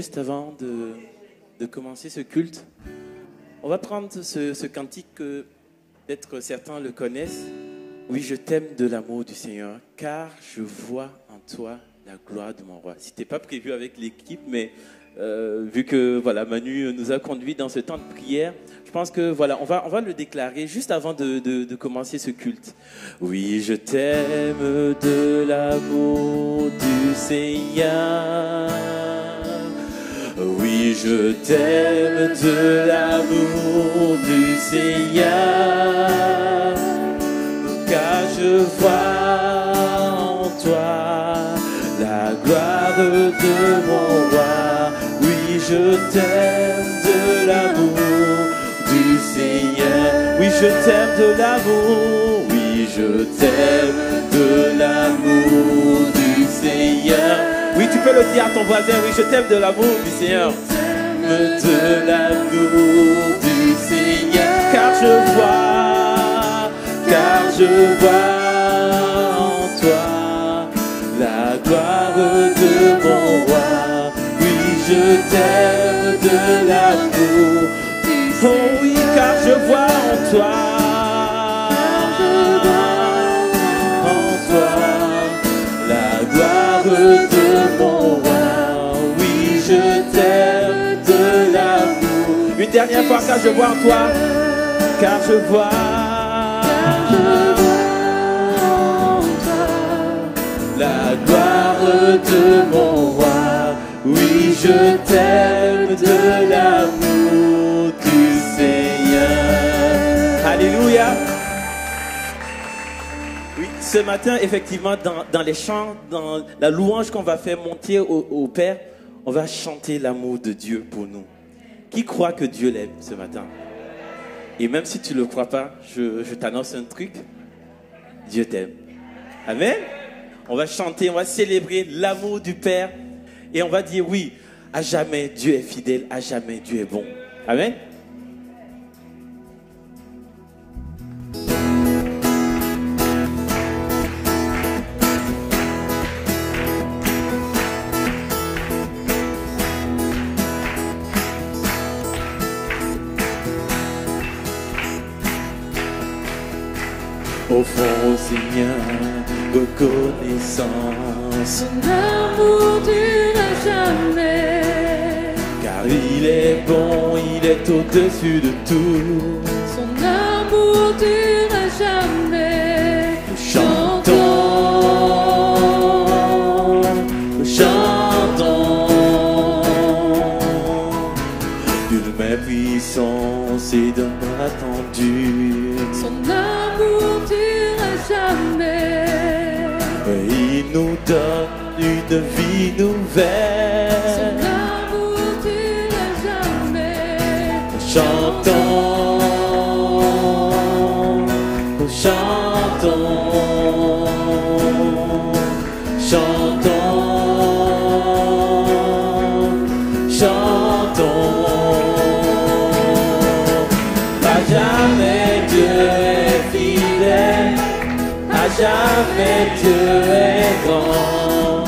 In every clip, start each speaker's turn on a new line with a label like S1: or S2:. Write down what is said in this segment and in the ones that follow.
S1: juste avant de commencer ce culte, on va prendre ce cantique que peut-être certains le connaissent. Oui, je t'aime de l'amour du Seigneur, car je vois en toi la gloire de mon roi. C'était pas prévu avec l'équipe, mais vu que voilà, Manu nous a conduits dans ce temps de prière, je pense que voilà, on va le déclarer juste avant de commencer ce culte. Oui, je t'aime de l'amour du Seigneur. Oui, je t'aime de l'amour du Seigneur, car je vois en toi la gloire de mon roi. Oui, je t'aime de l'amour du Seigneur. Oui, je t'aime de l'amour. Oui, je t'aime de l'amour du Seigneur. Oui, tu peux le dire à ton voisin. Oui, je t'aime de l'amour du Seigneur. De l'amour du Seigneur. Car je vois en toi la gloire de mon roi. Oui, je t'aime de l'amour. Oh oui, car je vois en toi. En toi la gloire de mon roi. Oui, je t'aime de l'amour. Une dernière fois, car je vois en toi. Car je vois en toi la gloire de mon roi. Oui, je t'aime de l'amour du Seigneur. Alléluia. Oui, ce matin, effectivement, dans les chants, dans la louange qu'on va faire monter au Père, on va chanter l'amour de Dieu pour nous. Qui croit que Dieu l'aime ce matin? Et même si tu ne le crois pas, je t'annonce un truc. Dieu t'aime. Amen. On va chanter, on va célébrer l'amour du Père. Et on va dire oui, à jamais Dieu est fidèle, à jamais Dieu est bon. Amen. Au fond, Seigneur, reconnaissance.
S2: Son amour dure jamais.
S1: Car il est bon, il est au-dessus de tout.
S2: Son amour dure jamais.
S1: Nous chantons, nous chantons d'une main puissance et d'un bras tendu.
S2: Son amour dure jamais.
S1: Il nous donne une vie nouvelle.
S2: Son amour dure jamais.
S1: Chantons, chantons, chantons, chantons. À jamais Dieu est fidèle, à jamais Dieu est grand,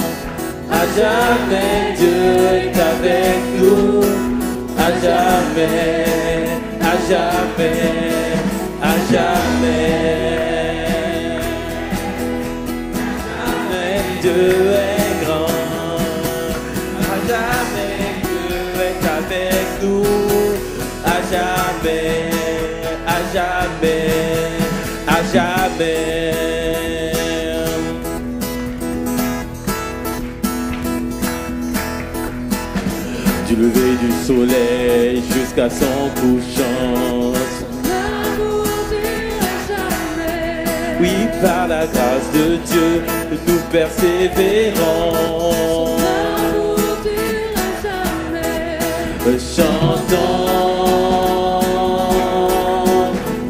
S1: à jamais Dieu est avec nous, à jamais, à jamais, à jamais. Dieu est grand, à jamais Dieu est avec nous, à jamais, à jamais, à jamais. Du lever du soleil jusqu'à son couchant.
S2: Son amour dure jamais.
S1: Oui, par la grâce de Dieu, nous persévérons.
S2: Son amour dure jamais.
S1: Chantons,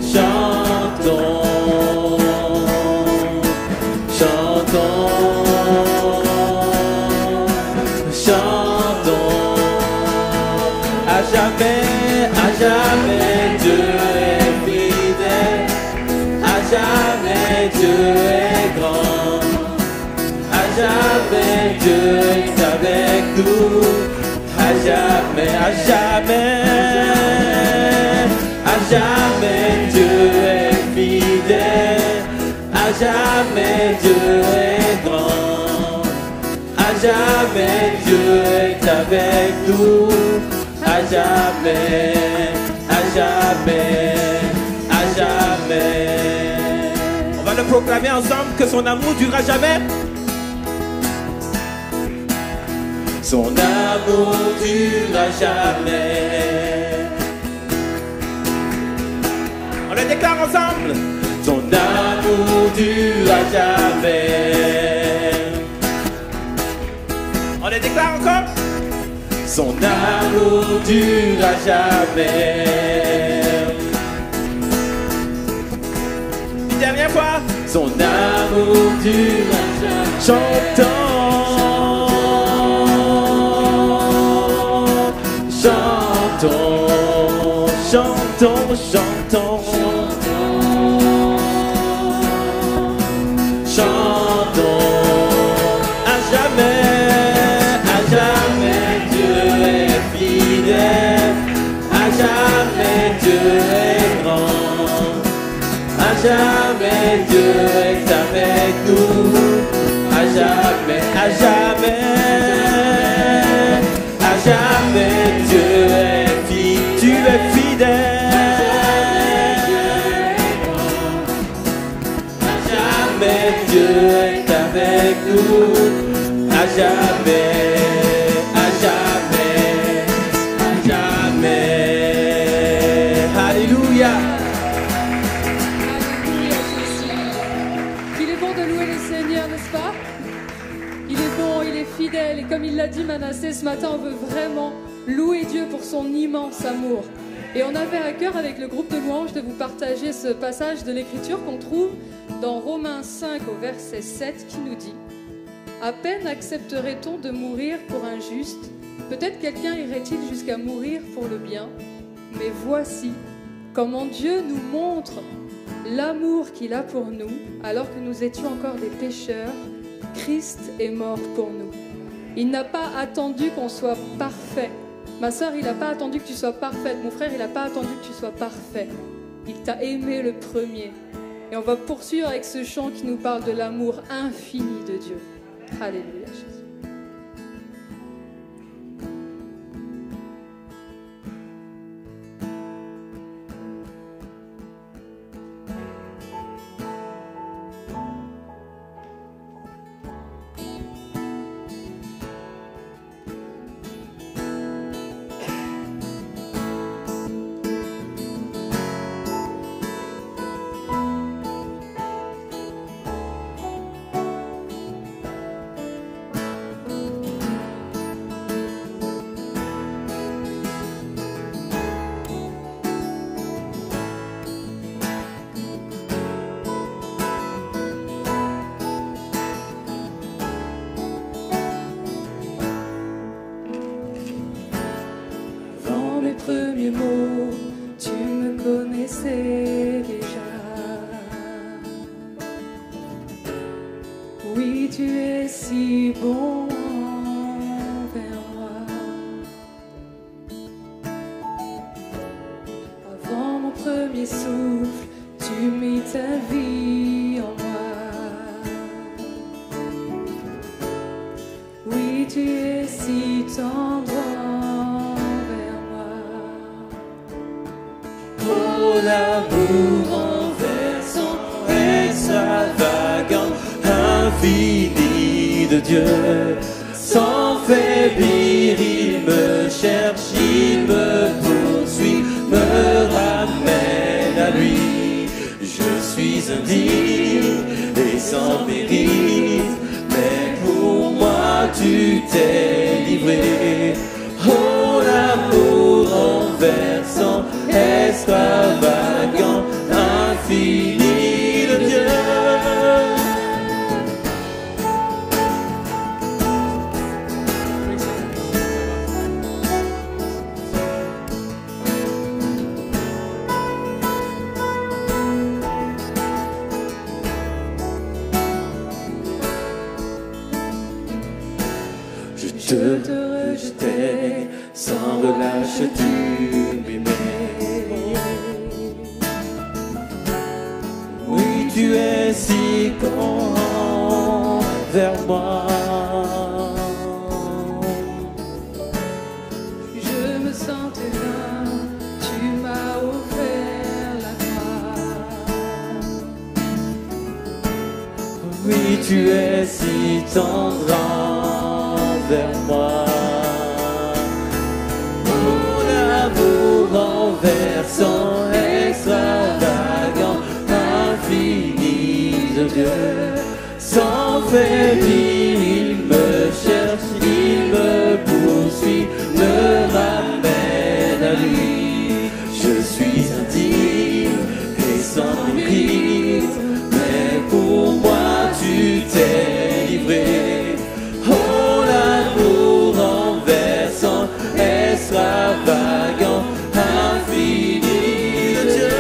S1: chantons, chantons, chantons. À jamais Dieu est fidèle, à jamais Dieu est grand, à jamais Dieu est avec nous, à jamais, à jamais Dieu est fidèle, à jamais Dieu est grand, à jamais Dieu est avec nous, à jamais, à jamais, à jamais. On va le proclamer ensemble que son amour durera jamais. Son amour durera jamais. On le déclare ensemble. Son amour durera jamais. On le déclare encore. Son amour durera jamais. Une dernière fois. Son amour durera jamais. Chantons. Chantons, chantons, chantons, chantons, à jamais Dieu est fidèle, à jamais Dieu est grand, à jamais Dieu est avec nous, à jamais, à jamais. Jamais Dieu est fidèle, tu es fidèle. À jamais Dieu est avec nous. À jamais, à jamais, à jamais. Alléluia.
S2: Alléluia, Jésus. Il est bon de louer le Seigneur, n'est-ce pas? Il est bon, il est fidèle. Et comme il l'a dit Manassé ce matin, on veut vraiment louer Dieu pour son immense amour. Et on avait à cœur avec le groupe de louanges de vous partager ce passage de l'Écriture qu'on trouve dans Romains 5 au verset 7 qui nous dit « À peine accepterait-on de mourir pour un juste, peut-être quelqu'un irait-il jusqu'à mourir pour le bien, mais voici comment Dieu nous montre l'amour qu'il a pour nous alors que nous étions encore des pécheurs. Christ est mort pour nous. Il n'a pas attendu qu'on soit parfait. Ma sœur, il n'a pas attendu que tu sois parfaite. Mon frère, il n'a pas attendu que tu sois parfait. Il t'a aimé le premier. Et on va poursuivre avec ce chant qui nous parle de l'amour infini de Dieu. Alléluia, Jésus. Premiers mots, tu me connaissais déjà. Oui, tu es si bon envers moi. Avant mon premier souffle, tu mis ta vie en moi. Oui, tu es si tendre.
S1: Oh, l'amour renversant, extravagant, infini de Dieu. Sans faiblir, il me cherche, il me poursuit, me ramène à lui. Je suis indigne et sans mérite, mais pour moi tu t'es livré. Oh, l'amour renversant, extravagant, infini de Dieu. Je te rejetais, sans relâche tu m'aimais. Oui, tu es si grand vers moi.
S2: Je me sentais vain, tu m'as offert la grâce.
S1: Oui, tu es si tendre vers moi. Mon amour renversant, extravagant, infini de Dieu. Sans faiblir, il me cherche, il me poursuit, me ramène à lui. Je suis indigne et sans limite, mais pour moi tu t'es livré. Oh, l'amour renversant, extravagant, infini de Dieu.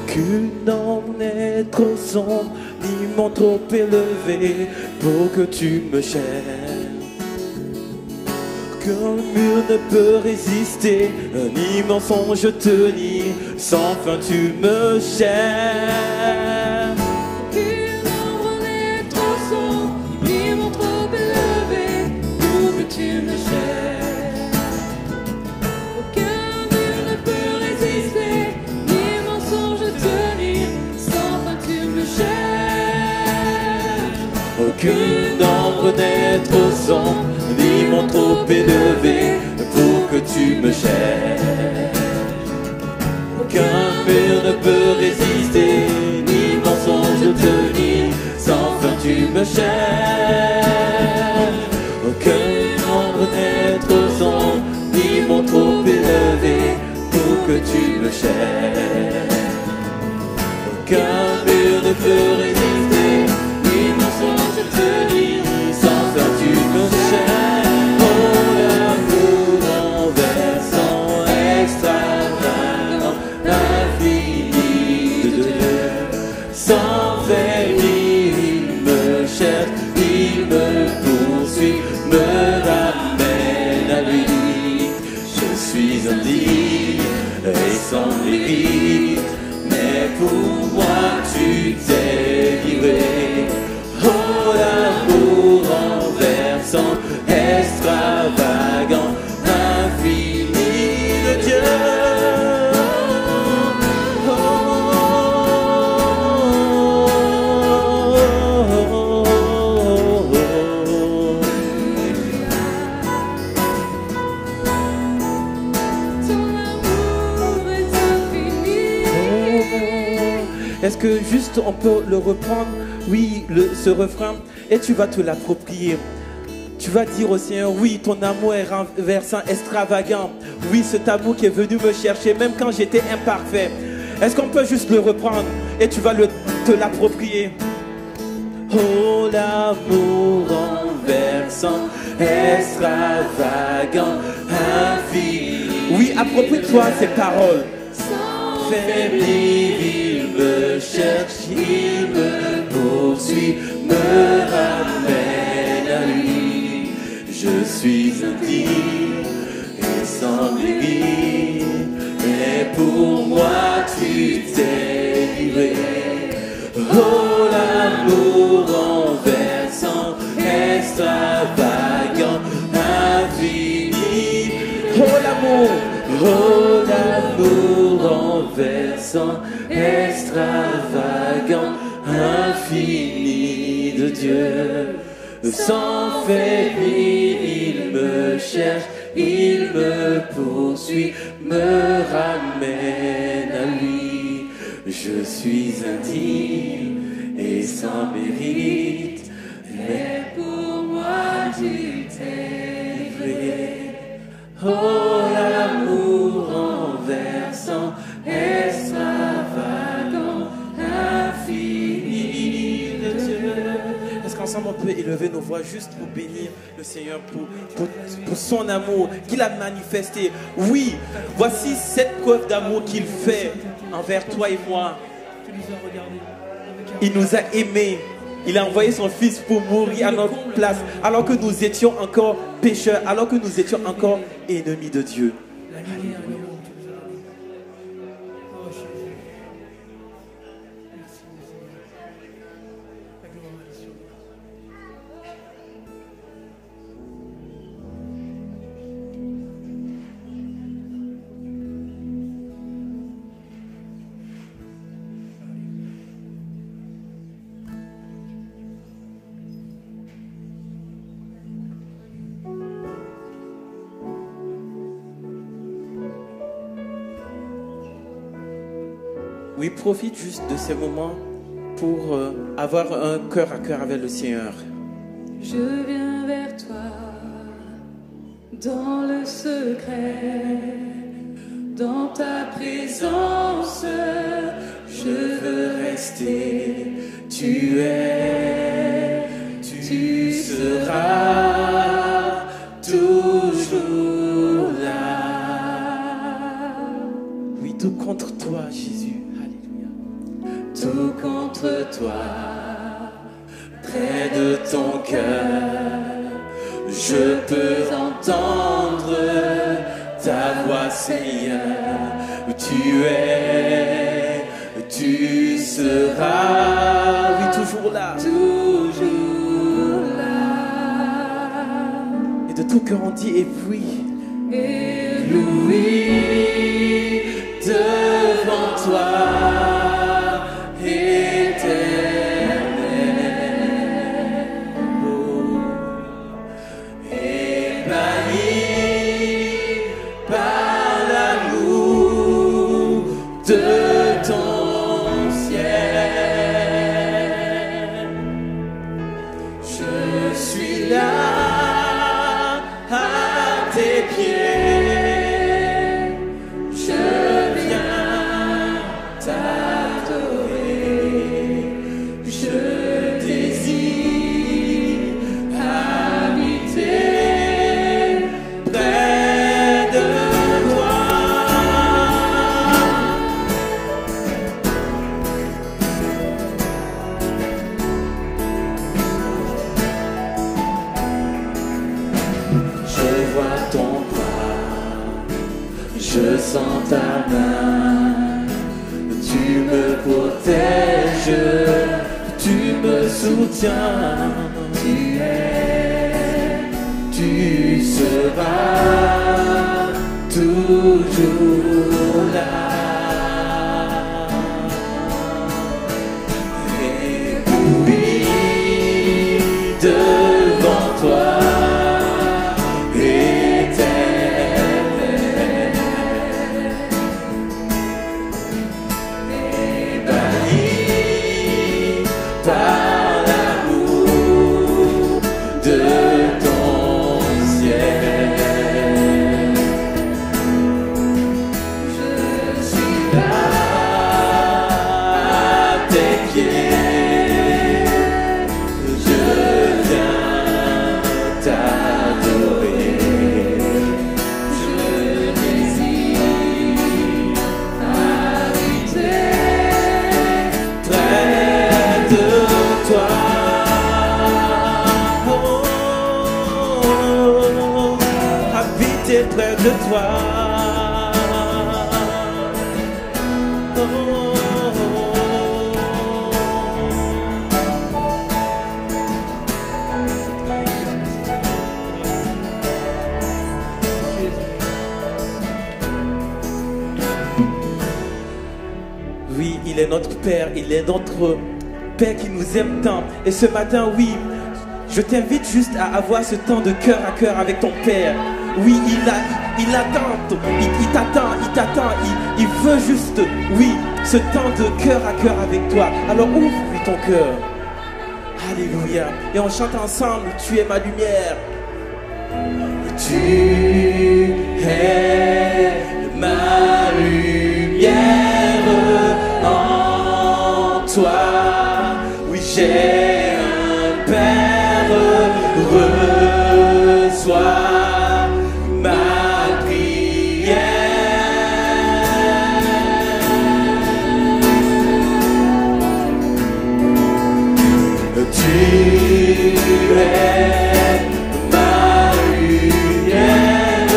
S1: Aucune ombre n'est trop sombre, ni mon trop élevé pour que tu me chaînes. Aucun mur ne peut résister, ni mensonge tenir, sans fin tu me chaînes.
S2: Aucune ombre n'est trop sombre, ni mon trop élevé pour que tu me chaînes. Aucun mur ne peut résister, ni mensonge tenir, sans fin tu me chaînes.
S1: Aucune ombre n'est trop sombre, ni mon trop élevé pour que tu me chaînes. Aucun mur ne peut résister, ni mensonge tenir, sans fin tu me chaînes. Aucune ombre n'est trop sombre, ni mon trop élevé pour que tu me chaînes. Aucun mur ne peut résister, ni mensonge tenir, sans fin tu me chaînes. Oh, l'amour renversant, extravagant, infini de Dieu. Sans faillir, il me cherche, il me poursuit, me ramène à lui. Je suis indigne et sans limite, mais pour moi tu t'es livré. Oh, l'amour renversant, extravagant, infini de Dieu. Oh,
S2: Ton amour est infini.
S1: est-ce que juste on peut le reprendre? Oui, ce refrain, et tu vas te l'approprier. Tu vas dire au Seigneur, oui, ton amour est renversant, extravagant. Oui, cet amour qui est venu me chercher, même quand j'étais imparfait. Est-ce qu'on peut juste le reprendre et tu vas te l'approprier? Oh, l'amour renversant, extravagant, infini. Oui, approprie-toi ces paroles.
S2: Sans
S1: Faiblir, il me cherche, il me poursuit, me ramène à lui. Je suis indigne et sans limite, mais pour moi tu t'es livré. Oh, l'amour renversant, extravagant, infini. Oh, l'amour renversant, extravagant, infini de Dieu. Sans faiblir, il me cherche, il me poursuit, me ramène à lui. Je suis indigne et sans mérite, mais pour moi tu t'es livré. Oh, l'amour renversant, extravagant, infini de Dieu. ensemble, on peut élever nos voix juste pour bénir le Seigneur pour son amour qu'il a manifesté. Oui, voici cette preuve d'amour qu'il fait envers toi et moi. Il nous a aimés. Il a envoyé son Fils pour mourir à notre place, alors que nous étions encore pécheurs, alors que nous étions encore ennemis de Dieu. Oui, profite juste de ces moments pour avoir un cœur à cœur avec le Seigneur.
S2: Je viens vers toi dans le secret, dans ta présence, je veux rester. Tu es, tu seras toujours là.
S1: Oui, tout contre toi, Jésus.
S2: Tout contre toi, près de ton cœur, je peux entendre ta voix, Seigneur. Tu es, tu seras,
S1: oui, toujours là,
S2: toujours là.
S1: Et de tout cœur on dit, et oui,
S2: devant toi.
S1: Je sens ta main, tu me protèges, tu me soutiens, tu seras toujours là. Et oui, devant toi. Près de toi. Oh, oh, oh. Oui, il est notre Père, il est notre Père qui nous aime tant. Et ce matin, oui, je t'invite juste à avoir ce temps de cœur à cœur avec ton Père. Oui, il attend, il t'attend, il veut juste, oui, ce temps de cœur à cœur avec toi. Alors ouvre ton cœur. Alléluia. Et on chante ensemble, tu es ma lumière. Tu es ma lumière en toi. Oui, j'ai un Père. reçois ma prière. Tu es ma lumière,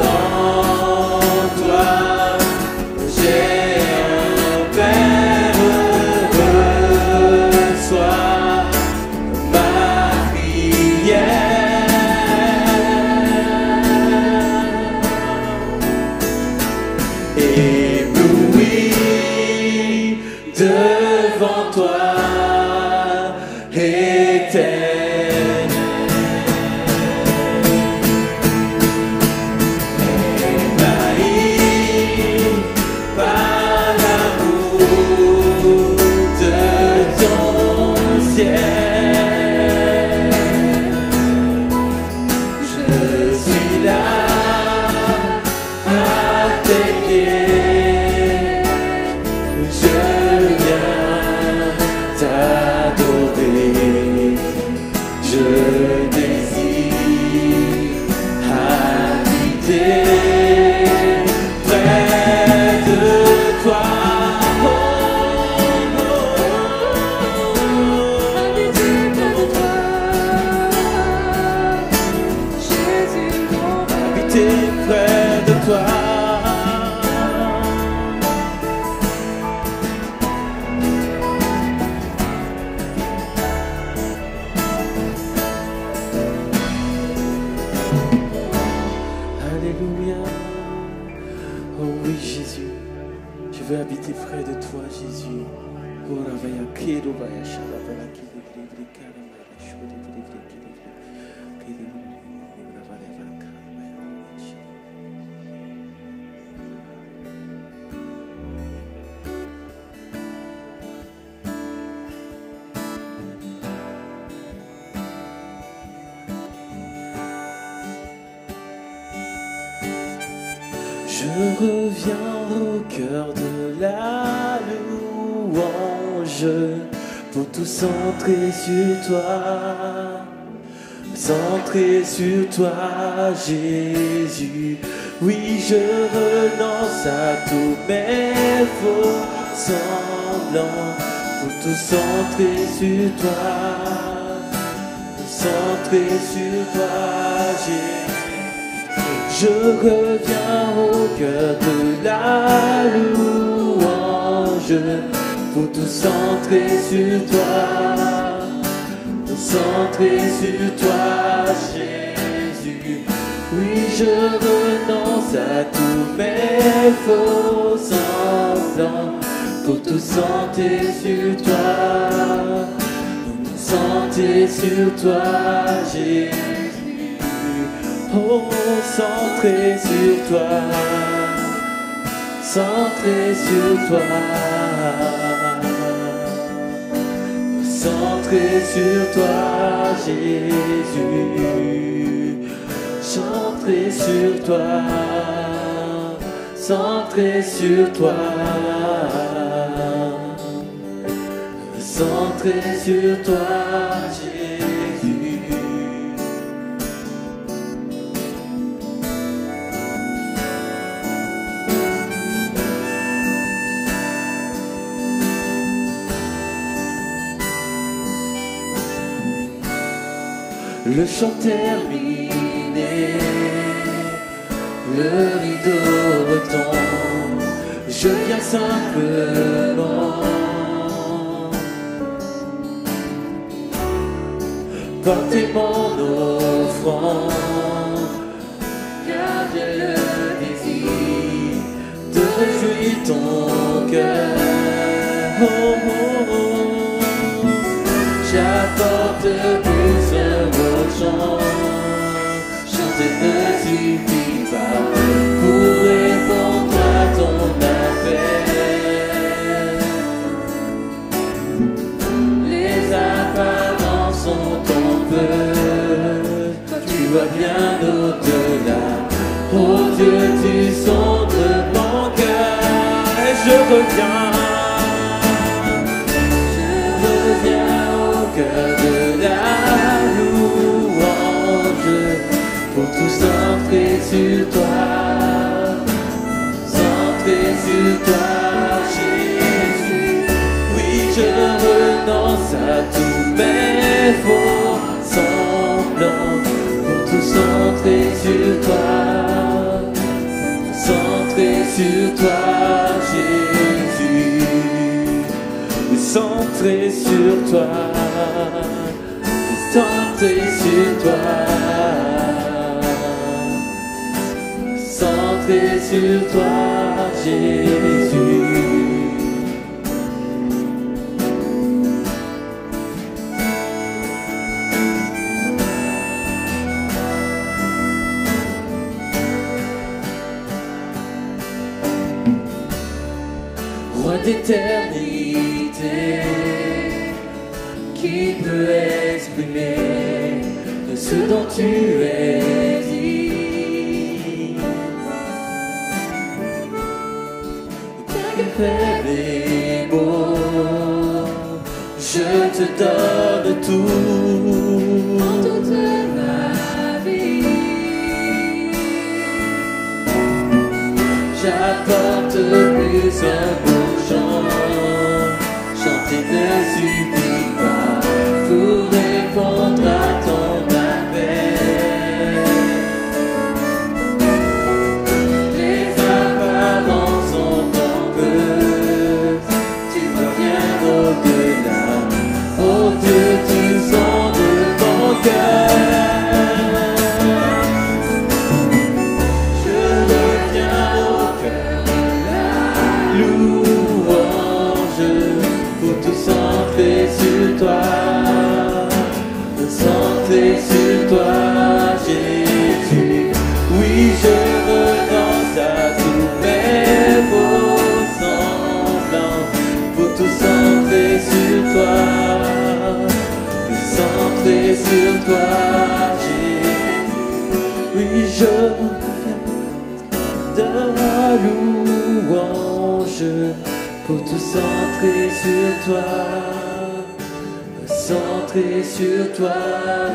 S1: en toi j'ai un Père, reçois ma prière. Ébloui devant toi, éternel, ébahi par l'amour de ton ciel. Je suis là à tes pieds, je viens t'adorer. Je désire habiter près de toi.
S2: Habiter près de toi, Jésus mon rêve.
S1: Habiter près de toi. Alléluia. Oh oui, Jésus. Je veux habiter près de toi, Jésus. Oh, Ravaya, Kero, Vaya, Shalabala, Kiri, Kiri, Kiri, Karamaya, Shuri, Kiri, Kiri, Kiri, Kiri, Kiri, Ravaya, Vaya, Karamaya, Shuri. Je reviens au cœur de la louange pour tout centrer sur toi, centrer sur toi, Jésus. Oui, je renonce à tous mes faux semblants pour tout centrer sur toi, centrer sur toi, Jésus. Je reviens au cœur de la louange pour tout centrer sur toi, tout centrer sur toi, Jésus. Oui, je renonce à tous mes faux semblants pour tout centrer sur toi, centrer sur toi, Jésus. Oh, centré sur toi, centré sur toi, centré sur toi, Jésus, centré sur toi, centré sur toi, centré sur toi, Jésus. Le chant terminé, le rideau retombe, je viens simplement porter mon offrande, car j'ai le désir de réjouir ton cœur. Oh, oh, oh. J'apporte plus un autre chant. Chanter ne suffit pas pour répondre à ton appel. Les apparences sont en peu, tu vois bien au-delà. Oh Dieu, tu sondes mon cœur et je reviens au cœur de la louange sur toi, Jésus. Centré sur toi, centré sur toi, centré sur toi, Jésus. Roi d'éternité, qui peut exprimer ce dont tu es dit? Bien que faible et beau, je te donne tout en toute ma vie. J'apporte plus un beau chant, chanter ne suffit pas pour répondre à ton appel. Les apparences sont trompeuses, tu peux rien au-delà. Oh Dieu, tu sens de ton cœur. Je reviens au cœur de la louange, pour tout centrer sur toi. Centré sur toi, Jésus. Oui, je renonce à tous mes faux semblants pour tout centrer sur toi. Centré sur toi, Jésus. Oui, je reviens de la louange pour tout centrer sur toi. Centré sur toi,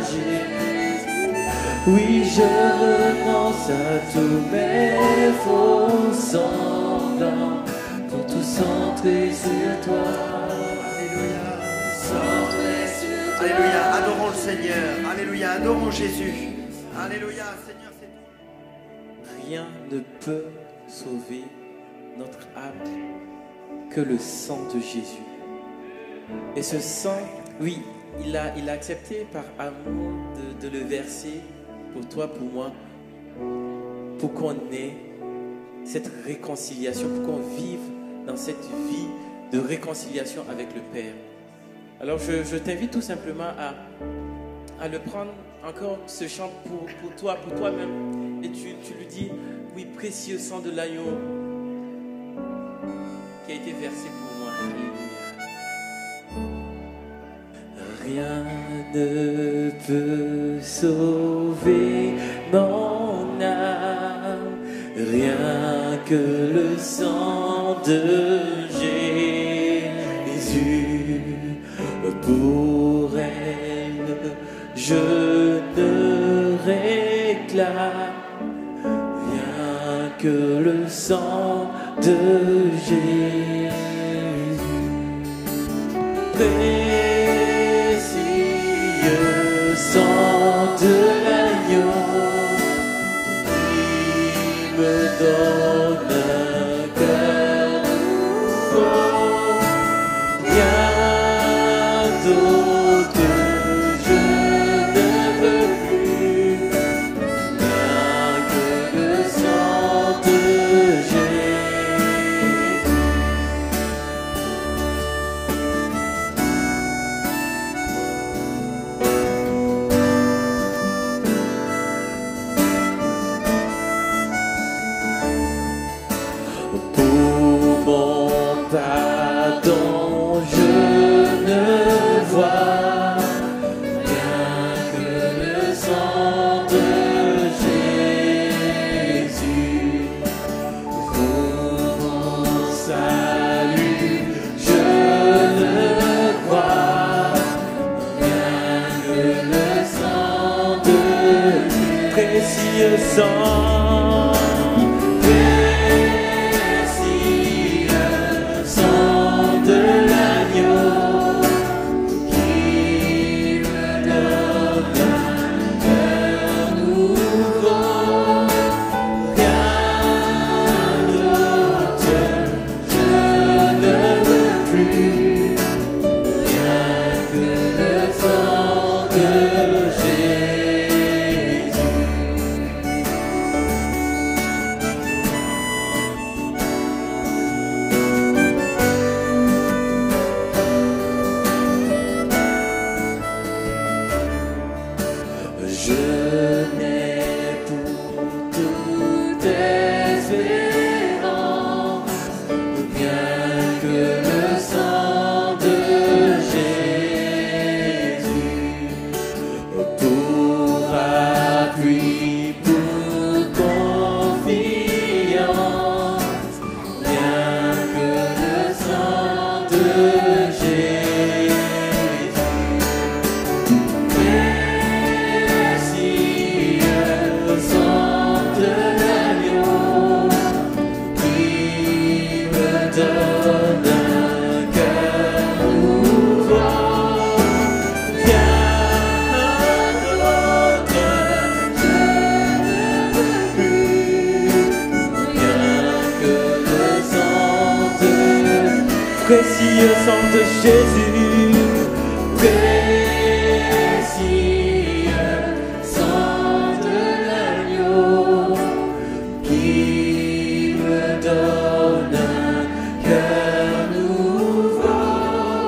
S1: Jésus. Oui, je renonce à tous mes faux semblants pour tout centrer sur toi.
S3: Alléluia.
S2: Centré sur toi.
S3: Alléluia. Adorons le Seigneur. Alléluia. Adorons Jésus. Alléluia. Seigneur, c'est tout.
S1: Rien ne peut sauver notre âme que le sang de Jésus. Et ce sang, oui, il a accepté par amour de le verser pour toi, pour moi, pour qu'on ait cette réconciliation, pour qu'on vive dans cette vie de réconciliation avec le Père. Alors je t'invite tout simplement à le prendre encore, ce chant pour toi, pour toi-même. Et tu lui dis, oui, précieux sang de l'agneau qui a été versé pour moi. Rien ne peut sauver mon âme, rien que le sang de Jésus. Pour elle, je ne réclame rien que le sang de Jésus. Sang de l'agneau qui me donne un cœur nouveau. Rien d'autre je ne veux plus, rien que le sang de Jésus. Pardon, je ne vois rien que le sang de Jésus. Pour mon salut, je ne crois rien que le sang de précieux sang. précieux sang de Jésus, précieux sang de l'agneau, qui me donne un cœur nouveau,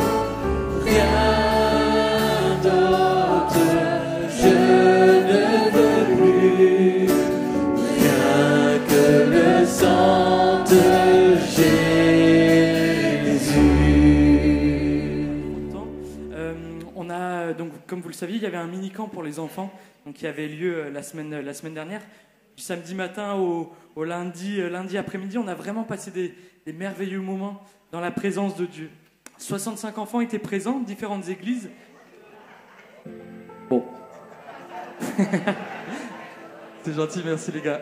S1: rien d'autre je ne veux plus, rien que le sang de
S4: donc, comme vous le saviez, il y avait un mini-camp pour les enfants donc, qui avait lieu la semaine dernière. Du samedi matin au lundi après-midi, on a vraiment passé des merveilleux moments dans la présence de Dieu. 65 enfants étaient présents, différentes églises. Bon. C'est gentil, merci les gars.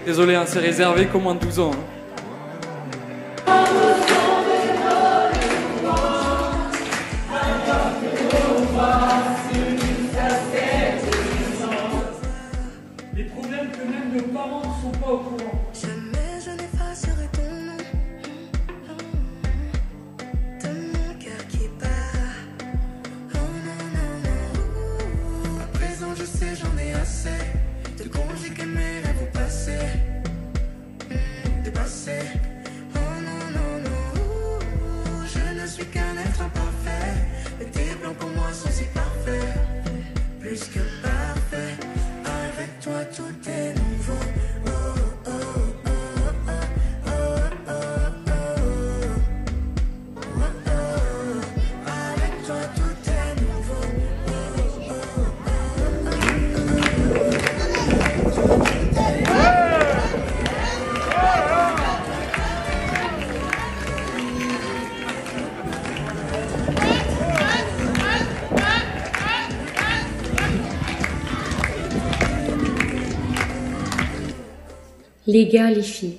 S4: Désolé, hein, c'est réservé qu'au moins de 12 ans. Hein. Les problèmes que même nos parents ne sont pas au courant.
S5: Jamais je n'effacerai ton nom de mon cœur qui bat. Oh non, non, non. À présent je sais, j'en ai assez de conjuguer mes rêves au passé. Dépassé. Oh non, non, non. Je ne suis qu'un être imparfait, mais tes plans pour moi sont si parfaits, plus que parfaits. Avec toi tout est nouveau. Oh, oh, oh, oh, oh, oh, oh, oh, oh. Avec toi tout est nouveau. Oh, oh,
S6: Les gars, les filles,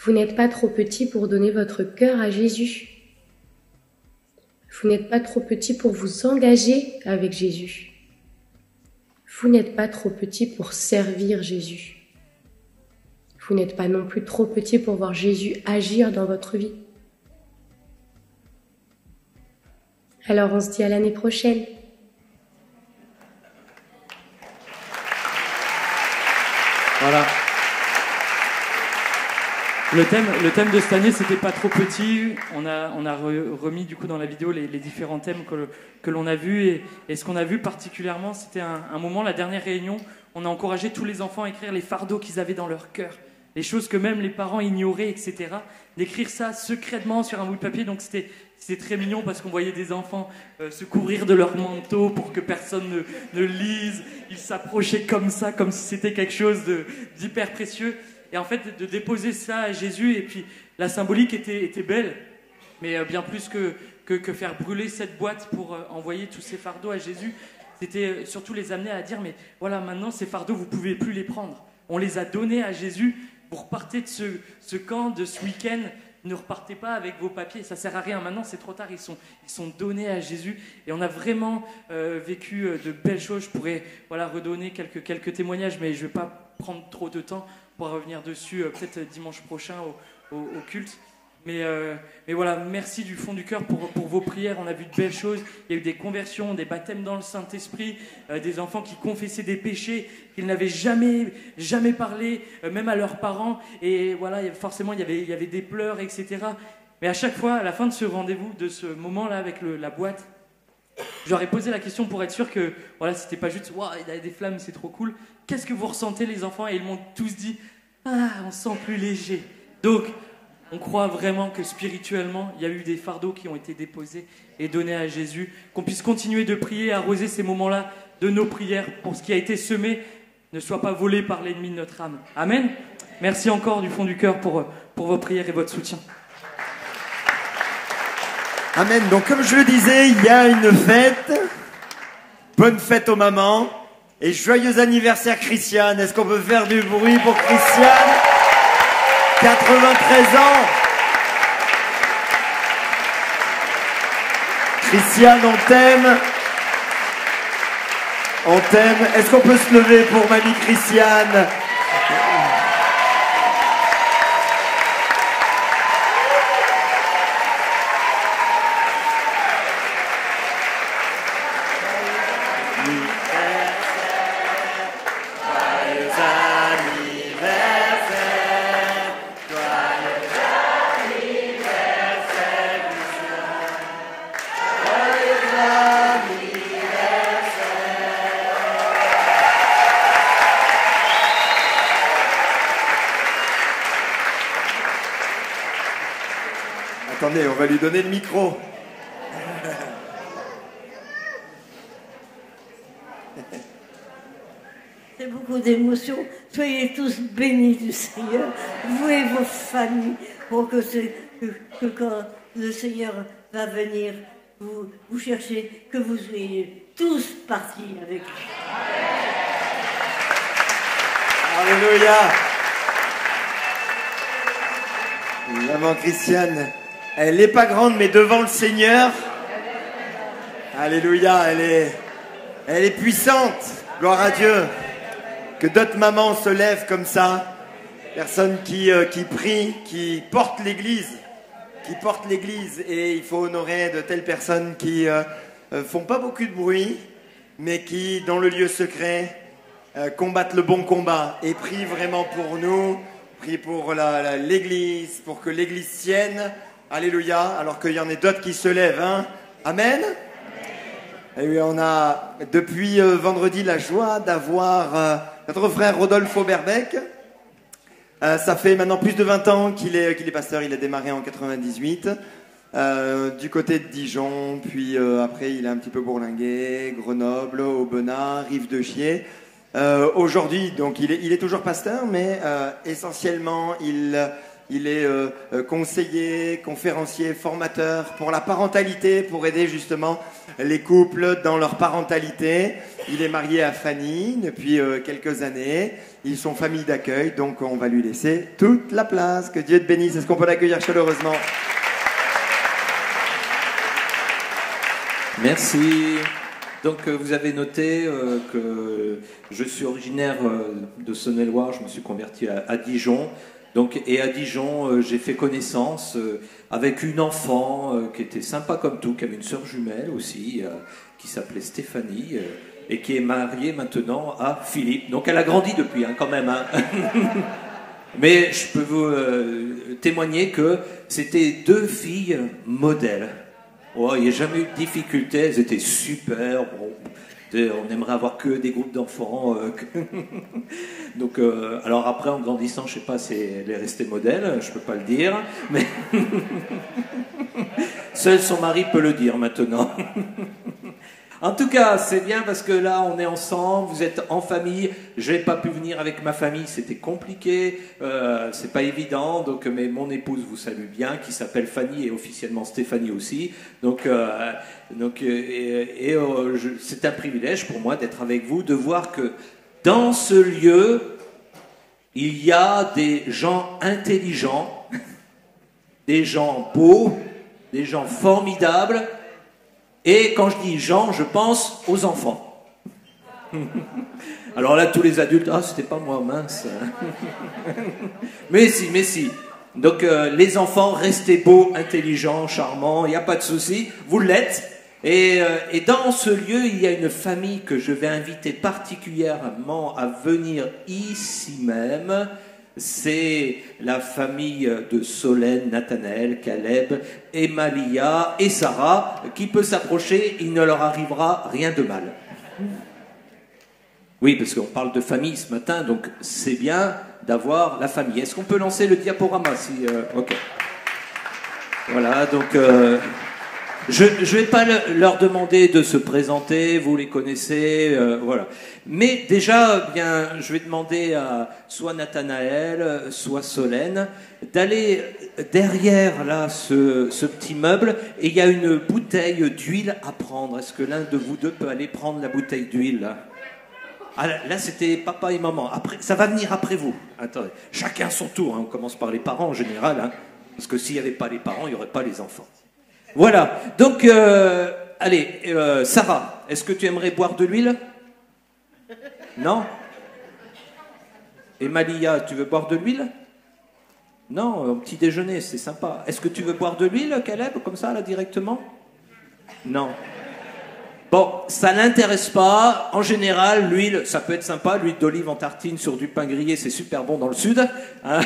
S6: vous n'êtes pas trop petits pour donner votre cœur à Jésus. Vous n'êtes pas trop petits pour vous engager avec Jésus. Vous n'êtes pas trop petits pour servir Jésus. Vous n'êtes pas non plus trop petits pour voir Jésus agir dans votre vie. Alors on se dit à l'année prochaine.
S4: Voilà. Le thème de cette année, c'était pas trop petit. On a remis du coup dans la vidéo les différents thèmes que l'on a vus. Et ce qu'on a vu particulièrement, c'était un moment, la dernière réunion, on a encouragé tous les enfants à écrire les fardeaux qu'ils avaient dans leur cœur. Les choses que même les parents ignoraient, etc. D'écrire ça secrètement sur un bout de papier. Donc c'était très mignon parce qu'on voyait des enfants se couvrir de leur manteau pour que personne ne lise. Ils s'approchaient comme ça, comme si c'était quelque chose d'hyper précieux. Et en fait, de déposer ça à Jésus, et puis la symbolique était belle, mais bien plus que faire brûler cette boîte pour envoyer tous ces fardeaux à Jésus, c'était surtout les amener à dire, mais voilà, maintenant ces fardeaux, vous ne pouvez plus les prendre. On les a donnés à Jésus, vous repartez de ce camp, de ce week-end, ne repartez pas avec vos papiers, ça ne sert à rien, maintenant c'est trop tard, ils sont donnés à Jésus, et on a vraiment vécu de belles choses. Je pourrais redonner quelques témoignages, mais je ne vais pas prendre trop de temps. pourra revenir dessus peut-être dimanche prochain au culte. Mais voilà, merci du fond du cœur pour vos prières. On a vu de belles choses. Il y a eu des conversions, des baptêmes dans le Saint-Esprit, des enfants qui confessaient des péchés qu'ils n'avaient jamais parlé, même à leurs parents. Et voilà, forcément, il y avait des pleurs, etc. Mais à chaque fois, à la fin de ce rendez-vous, de ce moment-là avec la boîte, j'aurais posé la question pour être sûr que voilà, c'était pas juste « Waouh, il y a des flammes, c'est trop cool ». Qu'est-ce que vous ressentez, les enfants? Et ils m'ont tous dit « Ah, on se sent plus léger ». Donc, on croit vraiment que spirituellement, il y a eu des fardeaux qui ont été déposés et donnés à Jésus, qu'on puisse continuer de prier, arroser ces moments-là de nos prières pour ce qui a été semé ne soit pas volé par l'ennemi de notre âme. Amen. Merci encore du fond du cœur pour vos prières et votre soutien.
S3: Amen. Donc comme je le disais, il y a une fête. Bonne fête aux mamans. Et joyeux anniversaire Christiane. Est-ce qu'on peut faire du bruit pour Christiane? 93 ans. Christiane, on t'aime. On t'aime. Est-ce qu'on peut se lever pour mamie Christiane? Attendez, on va lui donner le micro.
S7: C'est beaucoup d'émotions. Soyez tous bénis du Seigneur, vous et vos familles, pour que quand le Seigneur va venir vous chercher, que vous soyez tous partis avec lui.
S3: Alléluia. Maman Christiane, elle n'est pas grande, mais devant le Seigneur, alléluia, elle est puissante. Gloire à Dieu. Que d'autres mamans se lèvent comme ça. Personnes qui prient, qui portent l'Église. Et il faut honorer de telles personnes qui font pas beaucoup de bruit, mais qui, dans le lieu secret, combattent le bon combat et prient vraiment pour nous. Prient pour l'Église, pour que l'Église tienne. Alléluia. Alors qu'il y en a d'autres qui se lèvent. Hein. Amen. Et oui, on a depuis vendredi la joie d'avoir notre frère Rodolphe Auberbec. Ça fait maintenant plus de 20 ans qu'il est pasteur. Il a démarré en 98 du côté de Dijon. Puis après, il a un petit peu bourlingué, Grenoble, Aubenas, Rive-de-Gier. Aujourd'hui, donc, il est toujours pasteur, mais essentiellement, il est conseiller, conférencier, formateur pour la parentalité, pour aider justement les couples dans leur parentalité. Il est marié à Fanny depuis quelques années. Ils sont famille d'accueil, donc on va lui laisser toute la place. Que Dieu te bénisse. Est-ce qu'on peut l'accueillir chaleureusement?
S8: Merci. Donc vous avez noté que je suis originaire de Saône-et-Loire, je me suis converti à Dijon. Donc, et à Dijon, j'ai fait connaissance avec une enfant qui était sympa comme tout, qui avait une sœur jumelle aussi, qui s'appelait Stéphanie, et qui est mariée maintenant à Philippe. Donc elle a grandi depuis, hein, quand même. Hein. Mais je peux vous témoigner que c'était deux filles modèles. Oh, il n'y a jamais eu de difficulté, elles étaient super. Bon, on aimerait avoir que des groupes d'enfants. Donc, alors après, en grandissant, je sais pas si elle est restée modèle, je peux pas le dire, mais seul son mari peut le dire maintenant. En tout cas, c'est bien parce que là, on est ensemble, vous êtes en famille. J'ai pas pu venir avec ma famille, c'était compliqué, c'est pas évident. Donc, mais mon épouse vous salue bien, qui s'appelle Fanny et officiellement Stéphanie aussi. Donc, c'est un privilège pour moi d'être avec vous, de voir que dans ce lieu, il y a des gens intelligents, des gens beaux, des gens formidables. Et quand je dis gens, je pense aux enfants. Alors là, tous les adultes, ah, c'était pas moi, mince. Mais si, mais si. Donc les enfants, restez beaux, intelligents, charmants, il n'y a pas de souci, vous l'êtes. Et dans ce lieu, il y a une famille que je vais inviter particulièrement à venir ici même. C'est la famille de Solène, Nathanaël, Caleb, Emalia et Sarah. Qui peut s'approcher, il ne leur arrivera rien de mal. Oui, parce qu'on parle de famille ce matin, donc c'est bien d'avoir la famille. Est-ce qu'on peut lancer le diaporama ok. Voilà, donc je ne vais pas leur demander de se présenter, vous les connaissez, voilà. Mais déjà, bien, je vais demander à soit Nathanaël, soit Solène, d'aller derrière là ce petit meuble, et il y a une bouteille d'huile à prendre. Est-ce que l'un de vous deux peut aller prendre la bouteille d'huile là? Ah, là, c'était papa et maman. Après, ça va venir après vous. Attendez, chacun son tour. Hein. On commence par les parents en général, hein, parce que s'il n'y avait pas les parents, il n'y aurait pas les enfants. Voilà. Donc, allez, Sarah, est-ce que tu aimerais boire de l'huile? Non? Et Malia, tu veux boire de l'huile? Non, au petit déjeuner, c'est sympa. Est-ce que tu veux boire de l'huile, Caleb, comme ça, là, directement? Non. Bon, ça l'intéresse pas. En général, l'huile, ça peut être sympa. L'huile d'olive en tartine sur du pain grillé, c'est super bon dans le sud. Hein.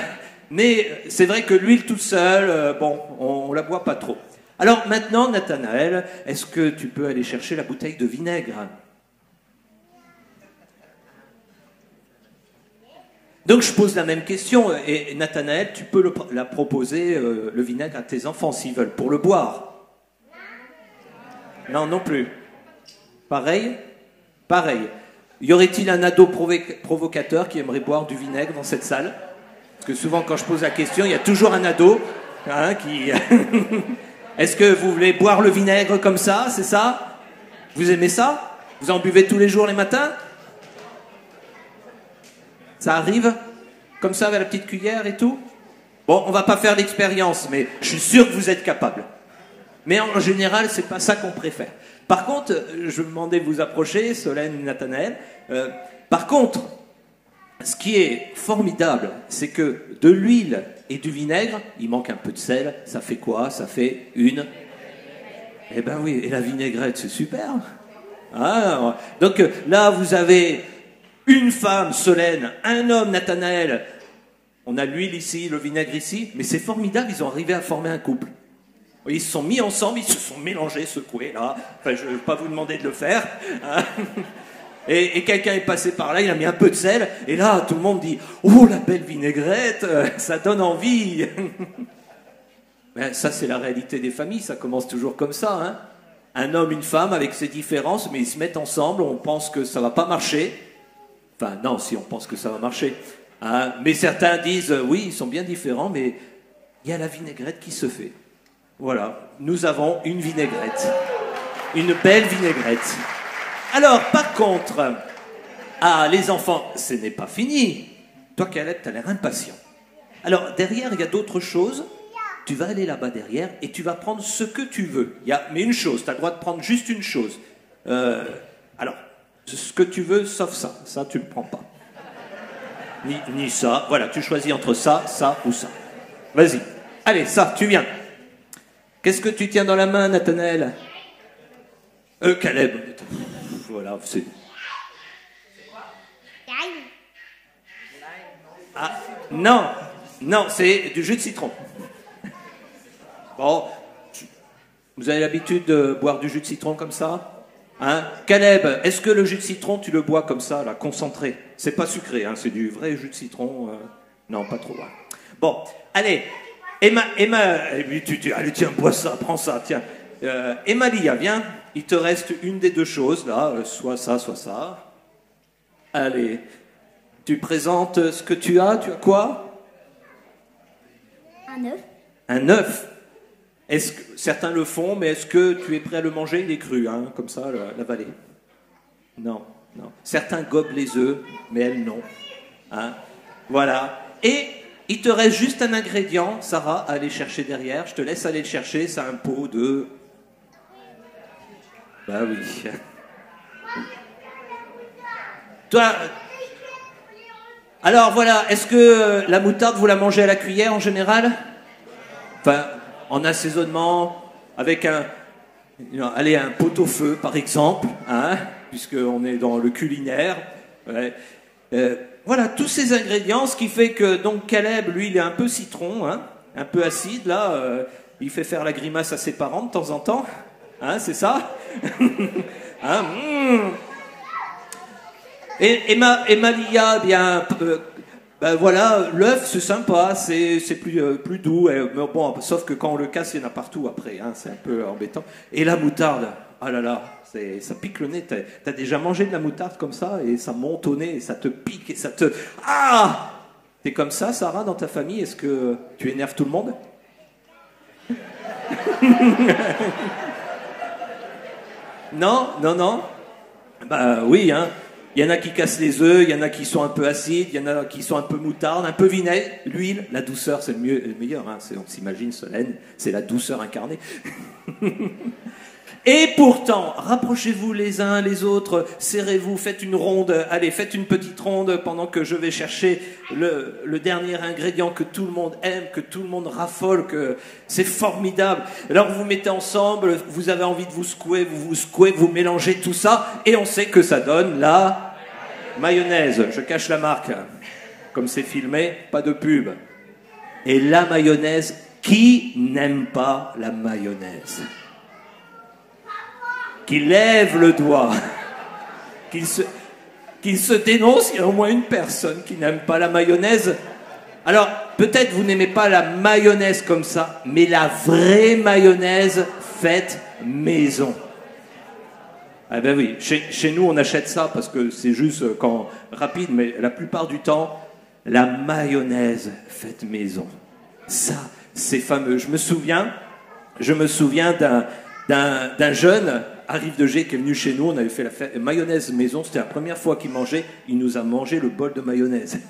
S8: Mais c'est vrai que l'huile toute seule, bon, on la boit pas trop. Alors maintenant, Nathanaël, est-ce que tu peux aller chercher la bouteille de vinaigre? Donc je pose la même question. Et Nathanaël, tu peux la proposer, le vinaigre, à tes enfants s'ils veulent, pour le boire? Non, non plus. Pareil? Pareil. Y aurait-il un ado provocateur qui aimerait boire du vinaigre dans cette salle? Parce que souvent, quand je pose la question, il y a toujours un ado hein, qui... Est-ce que vous voulez boire le vinaigre comme ça? C'est ça? Vous aimez ça? Vous en buvez tous les jours les matins? Ça arrive? Comme ça, avec la petite cuillère et tout? Bon, on va pas faire l'expérience, mais je suis sûr que vous êtes capable. Mais en général, c'est pas ça qu'on préfère. Par contre, je me demandais de vous approcher, Solène et Nathanaël. Par contre, ce qui est formidable, c'est que de l'huile et du vinaigre, il manque un peu de sel. Ça fait quoi? Ça fait une... Eh ben oui, et la vinaigrette, c'est super. Ah, donc là, vous avez une femme, Solène, un homme, Nathanaël. On a l'huile ici, le vinaigre ici. Mais c'est formidable, ils ont arrivé à former un couple. Ils se sont mis ensemble, ils se sont mélangés, secoués, là. Enfin, je ne vais pas vous demander de le faire. Hein. Et quelqu'un est passé par là, il a mis un peu de sel, et là, tout le monde dit « Oh, la belle vinaigrette, ça donne envie !» Ben, ça, c'est la réalité des familles, ça commence toujours comme ça. Hein. Un homme, une femme, avec ses différences, mais ils se mettent ensemble, on pense que ça ne va pas marcher. Enfin, non, si on pense que ça va marcher. Hein. Mais certains disent « Oui, ils sont bien différents, mais il y a la vinaigrette qui se fait. » Voilà, nous avons une vinaigrette. Une belle vinaigrette. Alors, par contre, les enfants, ce n'est pas fini. Toi, Caleb, tu as l'air impatient. Alors, derrière, il y a d'autres choses. Tu vas aller là-bas derrière et tu vas prendre ce que tu veux. Mais une chose, tu as le droit de prendre juste une chose. Alors, ce que tu veux, sauf ça. Ça, tu ne le prends pas. Ni ça. Voilà, tu choisis entre ça, ça ou ça. Vas-y. Allez, ça, tu viens. Qu'est-ce que tu tiens dans la main, Nathanaël? Caleb. Voilà, c'est... Ah, non, c'est du jus de citron. Bon, vous avez l'habitude de boire du jus de citron comme ça? Hein? Caleb, est-ce que le jus de citron, tu le bois comme ça, là, concentré? C'est pas sucré, hein, c'est du vrai jus de citron. Non, pas trop. Hein. Bon, allez... Emma, allez, tiens, bois ça, prends ça, tiens. Emalia, viens, il te reste une des deux choses, là, soit ça, soit ça. Allez, tu présentes ce que tu as quoi?
S9: Un œuf.
S8: Un œuf. Est-ce que, certains le font, mais est-ce que tu es prêt à le manger? Il est cru, hein, comme ça, l'avaler. Non. Certains gobent les œufs, mais elles non. Hein? Voilà. Et... il te reste juste un ingrédient, Sarah, à aller chercher derrière. Je te laisse aller le chercher, c'est un pot de... Bah oui. Toi. Alors voilà, est-ce que la moutarde, vous la mangez à la cuillère en général? Enfin, en assaisonnement, avec un pot-au-feu par exemple, hein, puisqu'on est dans le culinaire. Ouais. Voilà, tous ces ingrédients, ce qui fait que donc Caleb, lui, il est un peu citron, hein, un peu acide, là, il fait faire la grimace à ses parents de temps en temps, hein, c'est ça. Hein, Et Malia, bien, ben voilà, l'œuf c'est sympa, c'est plus doux, mais bon, sauf que quand on le casse, il y en a partout après, hein, c'est un peu embêtant. Et la moutarde, ah là là, ça pique le nez. T'as déjà mangé de la moutarde comme ça et ça monte au nez et ça te pique et ça te... Ah! T'es comme ça, Sarah, dans ta famille? Est-ce que tu énerves tout le monde? Non. Bah oui, hein. Il y en a qui cassent les œufs, il y en a qui sont un peu acides, il y en a qui sont un peu moutarde, un peu vinaigre, l'huile, la douceur, c'est le meilleur. Hein. On s'imagine Solène, c'est la douceur incarnée. Et pourtant, rapprochez-vous les uns les autres, serrez-vous, faites une ronde, allez, faites une petite ronde pendant que je vais chercher le dernier ingrédient que tout le monde aime, que tout le monde raffole, que c'est formidable. Alors vous vous mettez ensemble, vous avez envie de vous secouer, vous mélangez tout ça, et on sait que ça donne la mayonnaise. Je cache la marque, comme c'est filmé, pas de pub. Et la mayonnaise, qui n'aime pas la mayonnaise ? Qu'il lève le doigt, qu'il se dénonce, il y a au moins une personne qui n'aime pas la mayonnaise. Alors, peut-être vous n'aimez pas la mayonnaise comme ça, mais la vraie mayonnaise faite maison. Ah ben oui, chez nous on achète ça parce que c'est juste rapide, mais la plupart du temps, la mayonnaise faite maison. Ça, c'est fameux. Je me souviens d'un jeune Arrive de G qui est venu chez nous, on avait fait la fête, mayonnaise maison, c'était la première fois qu'il mangeait, il nous a mangé le bol de mayonnaise.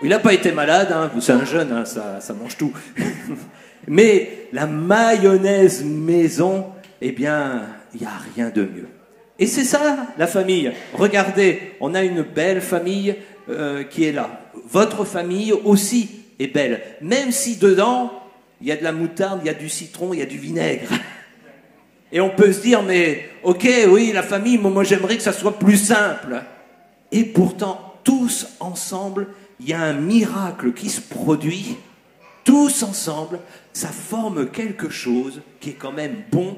S8: Il n'a pas été malade, hein, c'est un jeune, hein, ça mange tout. Mais la mayonnaise maison, eh bien, il n'y a rien de mieux. Et c'est ça, la famille. Regardez, on a une belle famille qui est là. Votre famille aussi est belle, même si dedans, il y a de la moutarde, il y a du citron, il y a du vinaigre. Et on peut se dire, mais ok, oui, la famille, moi j'aimerais que ça soit plus simple. Et pourtant, tous ensemble, il y a un miracle qui se produit. Tous ensemble, ça forme quelque chose qui est quand même bon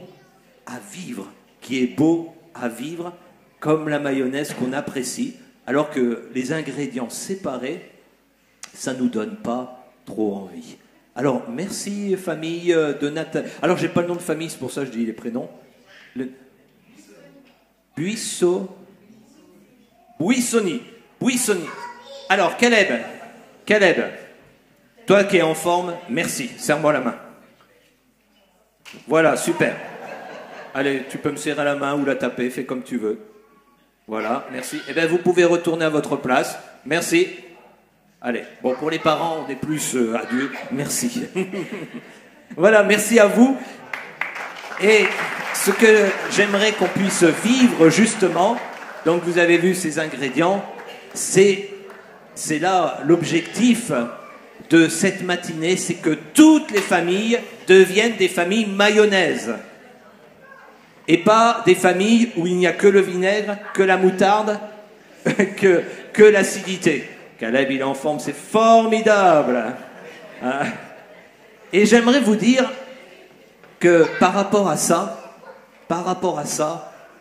S8: à vivre, qui est beau à vivre, comme la mayonnaise qu'on apprécie, alors que les ingrédients séparés, ça ne nous donne pas trop envie. Alors, merci famille de Nathan. Alors, j'ai pas le nom de famille, c'est pour ça que je dis les prénoms. Buissoni. Alors, Caleb, toi qui es en forme, merci. Serre-moi la main. Voilà, super. Allez, tu peux me serrer la main ou la taper, fais comme tu veux. Voilà, merci. Eh bien, vous pouvez retourner à votre place. Merci. Allez, bon, pour les parents, on est plus adultes. Merci. Voilà, merci à vous. Et ce que j'aimerais qu'on puisse vivre, justement, donc vous avez vu ces ingrédients, c'est là l'objectif de cette matinée, c'est que toutes les familles deviennent des familles mayonnaise. Et pas des familles où il n'y a que le vinaigre, que la moutarde, que l'acidité. Caleb, il est en forme, c'est formidable. Et j'aimerais vous dire que par rapport à ça,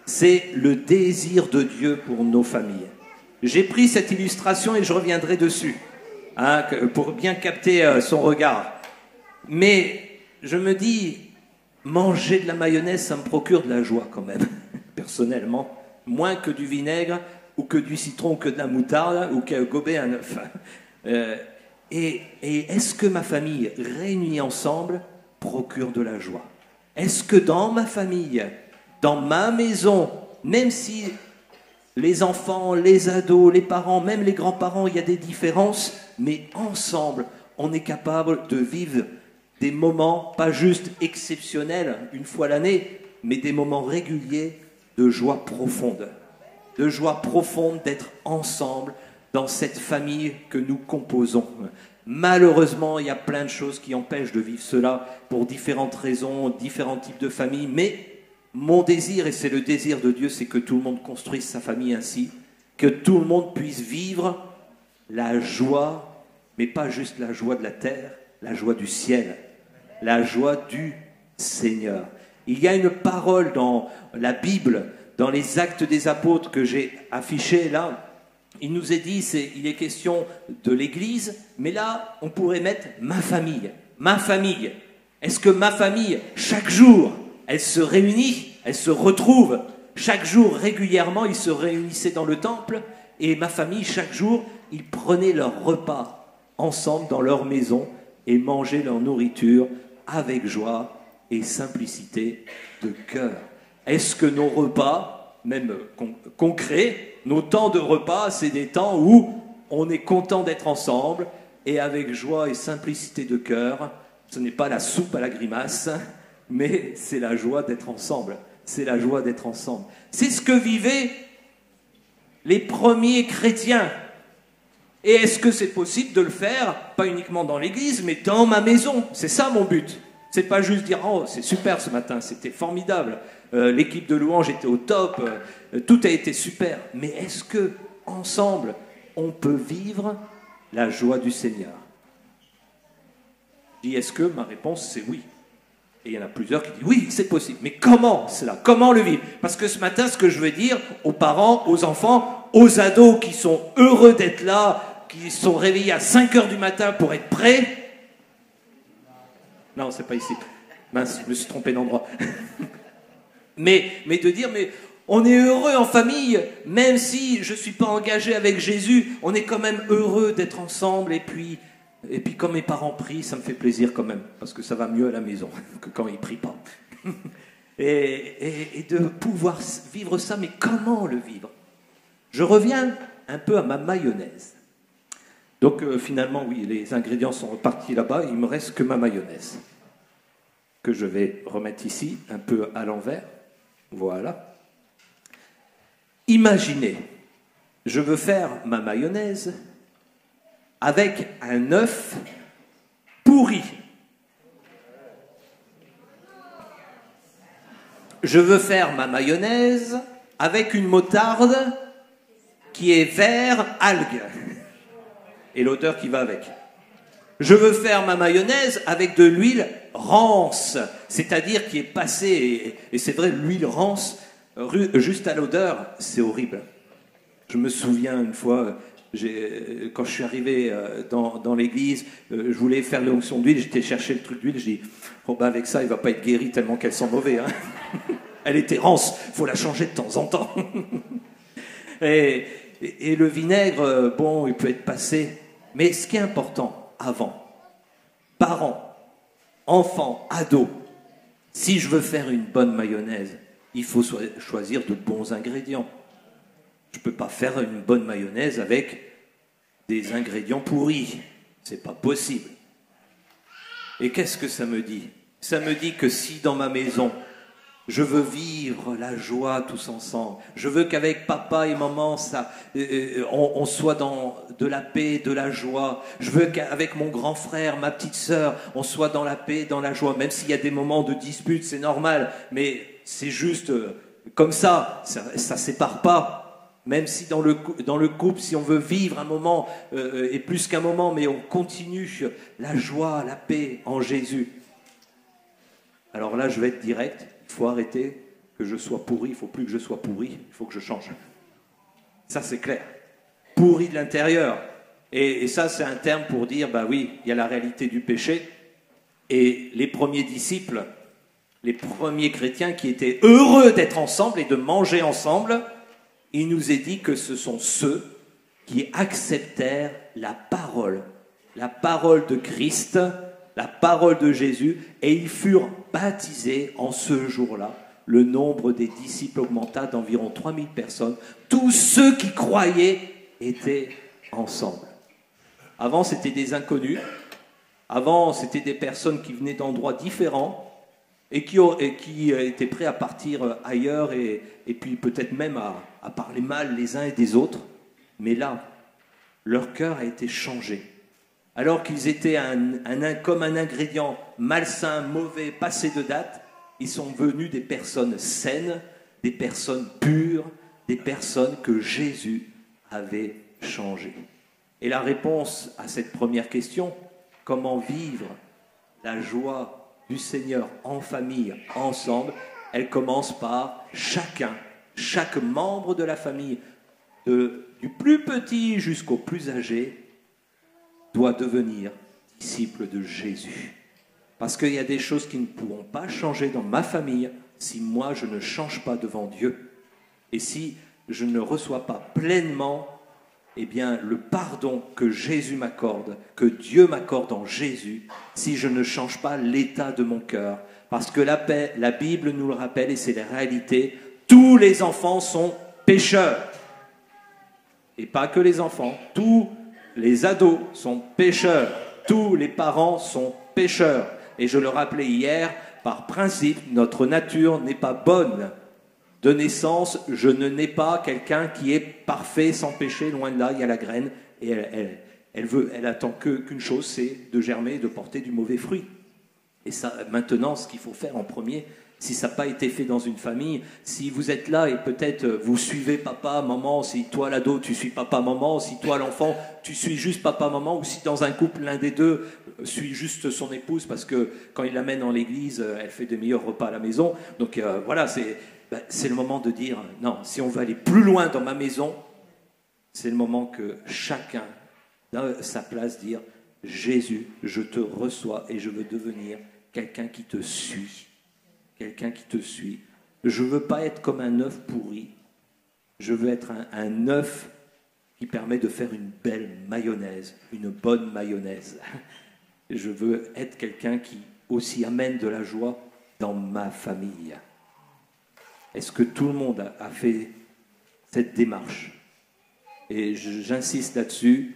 S8: c'est le désir de Dieu pour nos familles. J'ai pris cette illustration et je reviendrai dessus, pour bien capter son regard. Mais je me dis, manger de la mayonnaise, ça me procure de la joie quand même, personnellement, moins que du vinaigre, ou que du citron, ou que de la moutarde, ou que gober un œuf. Et est-ce que ma famille, réunie ensemble, procure de la joie? Est-ce que dans ma famille, dans ma maison, même si les enfants, les ados, les parents, même les grands-parents, il y a des différences, mais ensemble, on est capable de vivre des moments, pas juste exceptionnels, une fois l'année, mais des moments réguliers de joie profonde. de joie profonde d'être ensemble dans cette famille que nous composons. Malheureusement, il y a plein de choses qui empêchent de vivre cela pour différentes raisons, différents types de familles, mais mon désir, et c'est le désir de Dieu, c'est que tout le monde construise sa famille ainsi, que tout le monde puisse vivre la joie, mais pas juste la joie de la terre, la joie du ciel, la joie du Seigneur. Il y a une parole dans la Bible, dans les Actes des Apôtres que j'ai affichés là. Il nous est dit, il est question de l'Église, mais là, on pourrait mettre ma famille. Ma famille. Est-ce que ma famille, chaque jour, elle se réunit, elle se retrouve? Chaque jour, régulièrement, ils se réunissaient dans le temple, et ma famille, chaque jour, ils prenaient leur repas ensemble dans leur maison et mangeaient leur nourriture avec joie et simplicité de cœur. Est-ce que nos repas, même concrets, nos temps de repas, c'est des temps où on est content d'être ensemble et avec joie et simplicité de cœur? Ce n'est pas la soupe à la grimace, mais c'est la joie d'être ensemble. C'est la joie d'être ensemble. C'est ce que vivaient les premiers chrétiens. Et est-ce que c'est possible de le faire, pas uniquement dans l'église, mais dans ma maison? C'est ça mon but. C'est pas juste dire « Oh, c'est super ce matin, c'était formidable, l'équipe de louange était au top, tout a été super. » Mais est-ce que ensemble, on peut vivre la joie du Seigneur? Je dis « Est-ce que ?» Ma réponse, c'est oui. Et il y en a plusieurs qui disent « Oui, c'est possible. » Mais comment cela? Comment le vivre? Parce que ce matin, ce que je veux dire aux parents, aux enfants, aux ados qui sont heureux d'être là, qui sont réveillés à 5 heures du matin pour être prêts. Non, c'est pas ici. Mince, je me suis trompé d'endroit. mais de dire, mais on est heureux en famille, même si je ne suis pas engagé avec Jésus, on est quand même heureux d'être ensemble. Et puis quand mes parents prient, ça me fait plaisir quand même, parce que ça va mieux à la maison que quand ils ne prient pas. et de pouvoir vivre ça, mais comment le vivre? Je reviens un peu à ma mayonnaise. Donc finalement, oui, les ingrédients sont repartis là-bas, il ne me reste que ma mayonnaise, que je vais remettre ici, un peu à l'envers. Voilà. Imaginez, je veux faire ma mayonnaise avec un œuf pourri. Je veux faire ma mayonnaise avec une moutarde qui est vert algue et l'odeur qui va avec. Je veux faire ma mayonnaise avec de l'huile rance, c'est-à-dire qui est passée, et c'est vrai, l'huile rance, juste à l'odeur, c'est horrible. Je me souviens une fois, quand je suis arrivé dans l'église, je voulais faire l'onction d'huile, j'étais chercher le truc d'huile, je dis, oh ben avec ça, il va pas être guéri tellement qu'elle sent mauvais. Hein. Elle était rance, faut la changer de temps en temps. Et le vinaigre, bon, il peut être passé. Mais ce qui est important, avant, parents, enfants, ados, si je veux faire une bonne mayonnaise, il faut choisir de bons ingrédients. Je ne peux pas faire une bonne mayonnaise avec des ingrédients pourris. C'est pas possible. Et qu'est-ce que ça me dit? Ça me dit que si dans ma maison, je veux vivre la joie tous ensemble. Je veux qu'avec papa et maman, on soit dans de la paix, de la joie. Je veux qu'avec mon grand frère, ma petite sœur, on soit dans la paix, dans la joie. Même s'il y a des moments de dispute, c'est normal. Mais c'est juste comme ça. Ça sépare pas. Même si dans le couple, si on veut vivre un moment, et plus qu'un moment, mais on continue la joie, la paix en Jésus. Alors là, je vais être direct. Il faut arrêter que je sois pourri, il ne faut plus que je sois pourri, il faut que je change. Ça, c'est clair. Pourri de l'intérieur. Et ça, c'est un terme pour dire, bah oui, il y a la réalité du péché. Et les premiers disciples, les premiers chrétiens qui étaient heureux d'être ensemble et de manger ensemble, il nous est dit que ce sont ceux qui acceptèrent la parole de Christ, la parole de Jésus, et ils furent baptisés en ce jour-là. Le nombre des disciples augmenta d'environ 3000 personnes. Tous ceux qui croyaient étaient ensemble. Avant, c'était des inconnus. Avant, c'était des personnes qui venaient d'endroits différents. et qui étaient prêts à partir ailleurs et puis peut-être même à parler mal les uns et des autres. Mais là, leur cœur a été changé. Alors qu'ils étaient comme un ingrédient malsain, mauvais, passé de date, ils sont devenus des personnes saines, des personnes pures, des personnes que Jésus avait changées. Et la réponse à cette première question, comment vivre la joie du Seigneur en famille, ensemble, elle commence par chaque membre de la famille, du plus petit jusqu'au plus âgé, doit devenir disciple de Jésus. Parce qu'il y a des choses qui ne pourront pas changer dans ma famille si moi je ne change pas devant Dieu. Et si je ne reçois pas pleinement le pardon que Jésus m'accorde, que Dieu m'accorde en Jésus, si je ne change pas l'état de mon cœur. Parce que la Bible nous le rappelle et c'est la réalité, tous les enfants sont pécheurs. Et pas que les enfants, tous les ados sont pécheurs, tous les parents sont pécheurs. Et je le rappelais hier, par principe, notre nature n'est pas bonne. De naissance, je ne nais pas quelqu'un qui est parfait, sans péché, loin de là, il y a la graine, et elle attend qu'une chose, c'est de germer et de porter du mauvais fruit. Et ça, maintenant, ce qu'il faut faire en premier, si ça n'a pas été fait dans une famille, si vous êtes là et peut-être vous suivez papa, maman, si toi l'ado tu suis papa, maman, si toi l'enfant tu suis juste papa, maman, ou si dans un couple l'un des deux suit juste son épouse parce que quand il l'amène dans l'église, elle fait de meilleurs repas à la maison. Donc voilà, c'est le moment de dire, non, si on veut aller plus loin dans ma maison, c'est le moment que chacun, dans sa place, dire, Jésus, je te reçois et je veux devenir quelqu'un qui te suit. Quelqu'un qui te suit. Je ne veux pas être comme un œuf pourri. Je veux être un œuf qui permet de faire une belle mayonnaise, une bonne mayonnaise. Je veux être quelqu'un qui aussi amène de la joie dans ma famille. Est-ce que tout le monde a fait cette démarche? Et j'insiste là-dessus.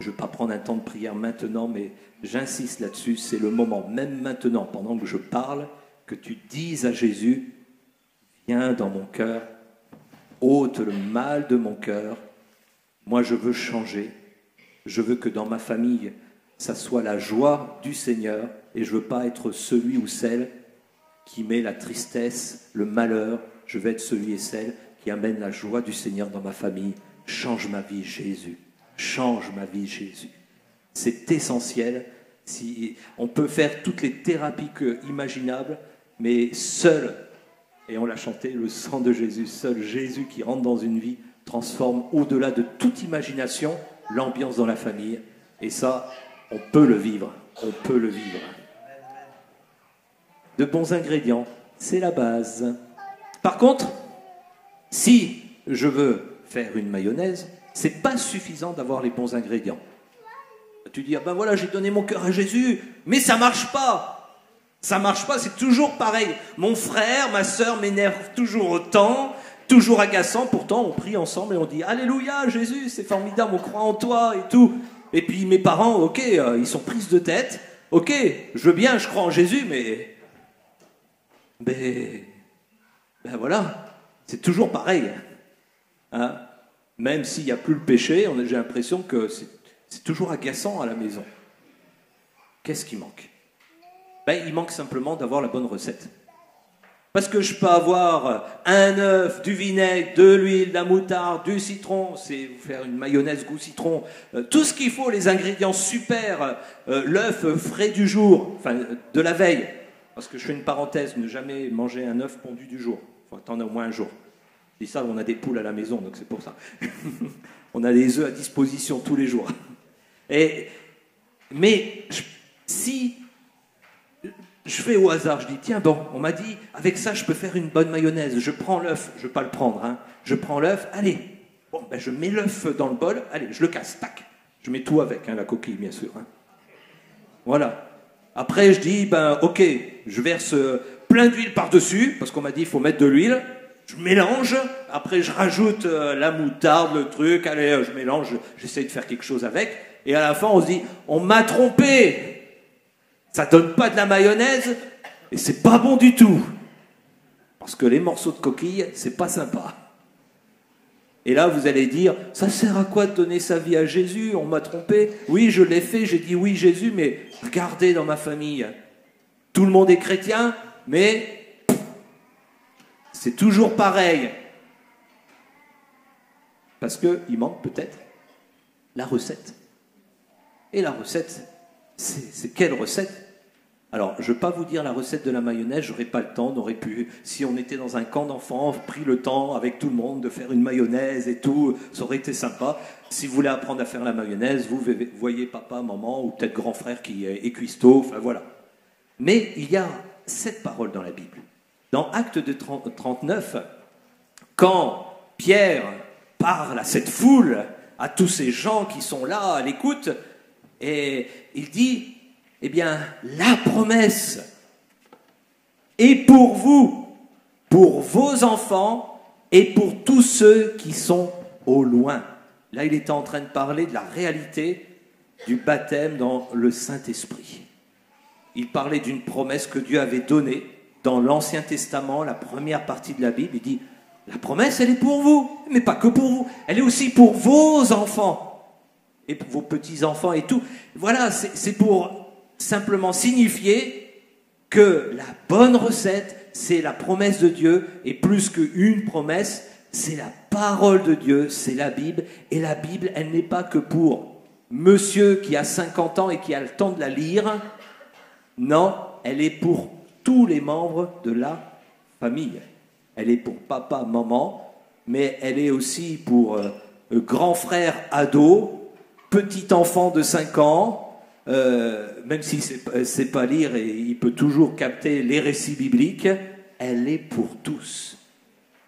S8: Je ne vais pas prendre un temps de prière maintenant, mais j'insiste là-dessus. C'est le moment, même maintenant, pendant que je parle, que tu dises à Jésus, viens dans mon cœur, ôte le mal de mon cœur, moi je veux changer, je veux que dans ma famille, ça soit la joie du Seigneur, et je ne veux pas être celui ou celle qui met la tristesse, le malheur, je veux être celui et celle qui amène la joie du Seigneur dans ma famille. Change ma vie Jésus, change ma vie Jésus. C'est essentiel, on peut faire toutes les thérapies imaginables, mais seul, et on l'a chanté, le sang de Jésus, seul Jésus qui rentre dans une vie, transforme au-delà de toute imagination l'ambiance dans la famille. Et ça, on peut le vivre, on peut le vivre. De bons ingrédients, c'est la base. Par contre, si je veux faire une mayonnaise, c'est pas suffisant d'avoir les bons ingrédients. Tu dis, ah ben voilà, j'ai donné mon cœur à Jésus, mais ça marche pas. Ça marche pas, c'est toujours pareil. Mon frère, ma sœur m'énerve toujours autant, toujours agaçant. Pourtant, on prie ensemble et on dit, alléluia, Jésus, c'est formidable, on croit en toi et tout. Et puis mes parents, ok, ils sont prises de tête. Ok, je veux bien, je crois en Jésus, mais ben voilà, c'est toujours pareil. Hein? Même s'il n'y a plus le péché, j'ai l'impression que c'est toujours agaçant à la maison. Qu'est-ce qui manque? Il manque simplement d'avoir la bonne recette. Parce que je peux avoir un œuf, du vinaigre, de l'huile, de la moutarde, du citron, c'est faire une mayonnaise goût citron, tout ce qu'il faut, les ingrédients super, l'œuf frais du jour, enfin de la veille, parce que je fais une parenthèse, ne jamais manger un œuf pondu du jour, il faut attendre au moins un jour. Je dis ça, on a des poules à la maison, donc c'est pour ça. On a des œufs à disposition tous les jours. Mais si je fais au hasard, je dis, tiens, bon, on m'a dit, avec ça, je peux faire une bonne mayonnaise. Je prends l'œuf, je ne vais pas le prendre, hein. Je prends l'œuf, allez, bon, je mets l'œuf dans le bol, allez, je le casse, tac. Je mets tout avec, hein, la coquille, bien sûr. Hein. Voilà. Après, je dis, ok, je verse plein d'huile par-dessus, parce qu'on m'a dit, il faut mettre de l'huile. Je mélange, après, je rajoute la moutarde, le truc, allez, je mélange, j'essaie de faire quelque chose avec. Et à la fin, on se dit, on m'a trompé. Ça donne pas de la mayonnaise, Et c'est pas bon du tout. Parce que les morceaux de coquille, c'est pas sympa. Et là, vous allez dire, ça sert à quoi de donner sa vie à Jésus? On m'a trompé. Oui, je l'ai fait, j'ai dit oui Jésus, mais regardez dans ma famille. Tout le monde est chrétien, mais c'est toujours pareil. Parce qu'il manque peut-être la recette. Et la recette, c'est quelle recette? Alors, je ne vais pas vous dire la recette de la mayonnaise, j'aurais pas le temps, on aurait pu, si on était dans un camp d'enfants, pris le temps avec tout le monde de faire une mayonnaise et tout, ça aurait été sympa. Si vous voulez apprendre à faire la mayonnaise, vous voyez papa, maman, ou peut-être grand frère qui est cuistot, enfin voilà. Mais il y a cette parole dans la Bible. Dans Actes de 39, quand Pierre parle à cette foule, à tous ces gens qui sont là à l'écoute, et il dit, eh bien, la promesse est pour vous, pour vos enfants et pour tous ceux qui sont au loin. Là, il était en train de parler de la réalité du baptême dans le Saint-Esprit. Il parlait d'une promesse que Dieu avait donnée dans l'Ancien Testament, la première partie de la Bible. Il dit, la promesse, elle est pour vous, mais pas que pour vous, elle est aussi pour vos enfants et pour vos petits-enfants et tout. Voilà, c'est pour simplement signifier que la bonne recette, c'est la promesse de Dieu, et plus qu'une promesse, c'est la parole de Dieu, c'est la Bible, et la Bible, elle n'est pas que pour monsieur qui a 50 ans et qui a le temps de la lire, non, elle est pour tous les membres de la famille. Elle est pour papa, maman, mais elle est aussi pour grand frère ado, petit enfant de 5 ans, même s'il ne sait pas lire et il peut toujours capter les récits bibliques, elle est pour tous.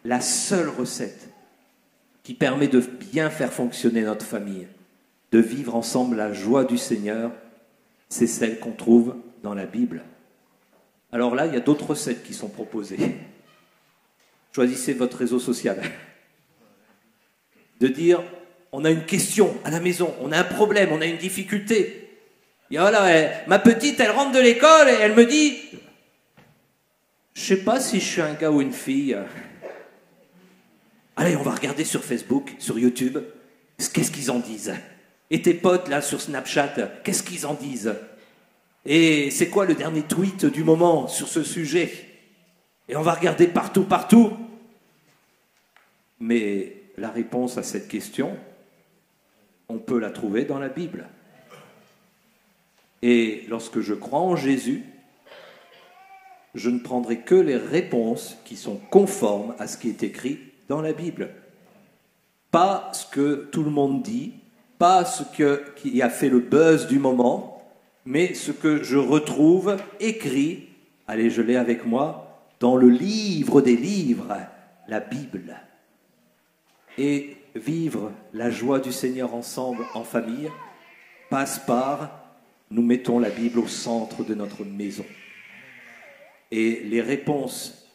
S8: La seule recette qui permet de bien faire fonctionner notre famille, de vivre ensemble la joie du Seigneur, c'est celle qu'on trouve dans la Bible. Alors là, il y a d'autres recettes qui sont proposées. Choisissez votre réseau social. De dire, on a une question à la maison, on a un problème, on a une difficulté. Et voilà, ma petite, elle rentre de l'école et elle me dit, je sais pas si je suis un gars ou une fille. Allez, on va regarder sur Facebook, sur YouTube, qu'est-ce qu'ils en disent. Et tes potes là sur Snapchat, qu'est-ce qu'ils en disent. Et c'est quoi le dernier tweet du moment sur ce sujet. Et on va regarder partout. Mais la réponse à cette question, on peut la trouver dans la Bible. Et lorsque je crois en Jésus, je ne prendrai que les réponses qui sont conformes à ce qui est écrit dans la Bible. Pas ce que tout le monde dit, pas ce qui a fait le buzz du moment, mais ce que je retrouve écrit, allez, je l'ai avec moi, dans le livre des livres, la Bible. Et vivre la joie du Seigneur ensemble, en famille, passe par nous mettons la Bible au centre de notre maison. Et les réponses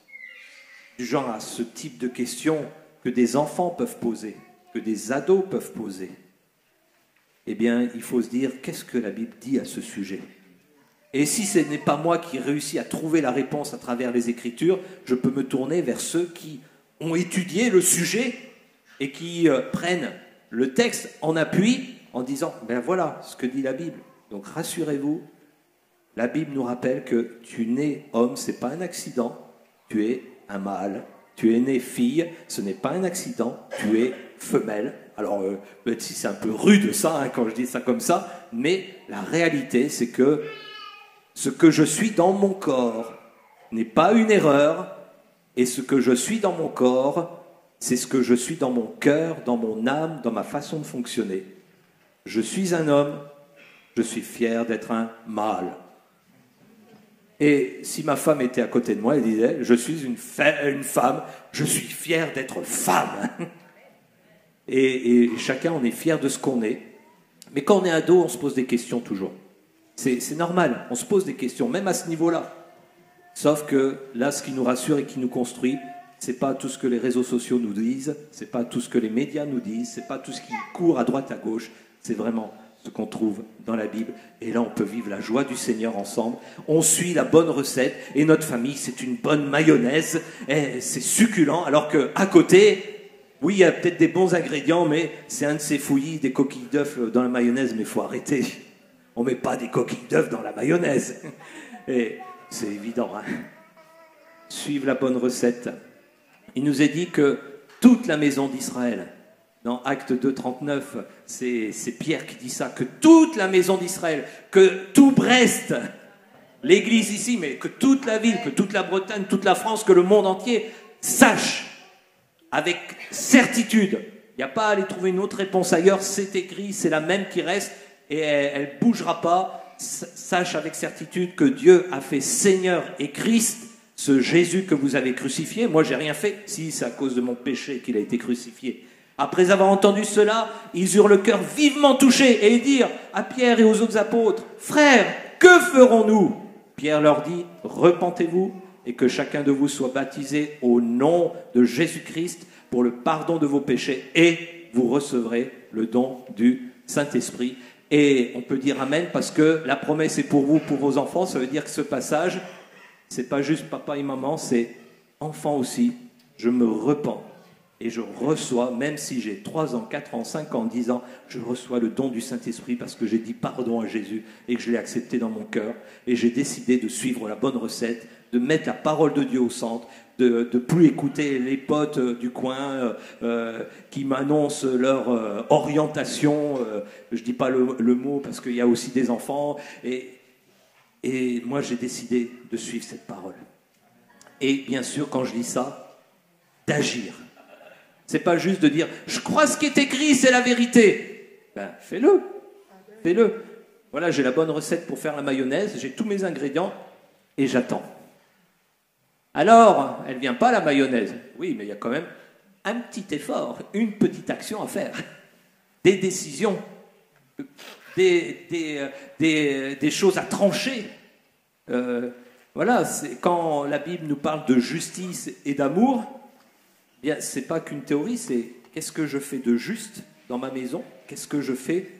S8: du genre à ce type de questions que des enfants peuvent poser, que des ados peuvent poser, eh bien, il faut se dire, qu'est-ce que la Bible dit à ce sujet? Et si ce n'est pas moi qui réussis à trouver la réponse à travers les Écritures, je peux me tourner vers ceux qui ont étudié le sujet et qui prennent le texte en appui en disant, ben voilà ce que dit la Bible. Donc rassurez-vous, la Bible nous rappelle que tu nais homme, ce n'est pas un accident, tu es un mâle. Tu es né fille, ce n'est pas un accident, tu es femelle. Alors, peut-être si c'est un peu rude ça, hein, quand je dis ça comme ça, mais la réalité, c'est que ce que je suis dans mon corps n'est pas une erreur, et ce que je suis dans mon corps, c'est ce que je suis dans mon cœur, dans mon âme, dans ma façon de fonctionner. Je suis un homme, je suis fier d'être un mâle. Et si ma femme était à côté de moi, elle disait, je suis une femme, je suis fier d'être femme. Et chacun, on est fier de ce qu'on est. Mais quand on est ado, on se pose des questions toujours. C'est normal, on se pose des questions, même à ce niveau-là. Sauf que là, ce qui nous rassure et qui nous construit, c'est pas tout ce que les réseaux sociaux nous disent, c'est pas tout ce que les médias nous disent, c'est pas tout ce qui court à droite, à gauche, c'est vraiment ce qu'on trouve dans la Bible. Et là, on peut vivre la joie du Seigneur ensemble. On suit la bonne recette. Et notre famille, c'est une bonne mayonnaise. Et c'est succulent. Alors qu'à côté, oui, il y a peut-être des bons ingrédients, mais c'est un de ces fouillis, des coquilles d'œufs dans la mayonnaise. Mais il faut arrêter. On ne met pas des coquilles d'œufs dans la mayonnaise. Et c'est évident, hein. Suivre la bonne recette. Il nous est dit que toute la maison d'Israël, dans Actes 2, 39, c'est Pierre qui dit ça, que toute la maison d'Israël, que tout Brest, l'église ici, mais que toute la ville, que toute la Bretagne, toute la France, que le monde entier sache avec certitude. Il n'y a pas à aller trouver une autre réponse ailleurs, c'est écrit, c'est la même qui reste et elle ne bougera pas. Sache avec certitude que Dieu a fait Seigneur et Christ, ce Jésus que vous avez crucifié. Moi, j'ai rien fait, si c'est à cause de mon péché qu'il a été crucifié. Après avoir entendu cela, ils eurent le cœur vivement touché et ils dirent à Pierre et aux autres apôtres, « Frères, que ferons-nous » Pierre leur dit, « Repentez-vous et que chacun de vous soit baptisé au nom de Jésus-Christ pour le pardon de vos péchés et vous recevrez le don du Saint-Esprit. » Et on peut dire Amen parce que la promesse est pour vous, pour vos enfants. Ça veut dire que ce passage, c'est pas juste papa et maman, c'est enfant aussi. Je me repens. Et je reçois, même si j'ai 3 ans, 4 ans, 5 ans, 10 ans, je reçois le don du Saint-Esprit parce que j'ai dit pardon à Jésus et que je l'ai accepté dans mon cœur. Et j'ai décidé de suivre la bonne recette, de mettre la parole de Dieu au centre, de plus écouter les potes du coin qui m'annoncent leur orientation. Je dis pas le mot parce qu'il y a aussi des enfants. Et moi, j'ai décidé de suivre cette parole. Et bien sûr, quand je lis ça, d'agir. C'est pas juste de dire « je crois ce qui est écrit, c'est la vérité ». Ben, fais-le. Fais-le. Voilà, j'ai la bonne recette pour faire la mayonnaise, j'ai tous mes ingrédients et j'attends. Alors, elle vient pas la mayonnaise. Oui, mais il y a quand même un petit effort, une petite action à faire. Des décisions, des choses à trancher. Voilà, quand la Bible nous parle de justice et d'amour, bien, c'est pas qu'une théorie, c'est qu'est-ce que je fais de juste dans ma maison, qu'est-ce que je fais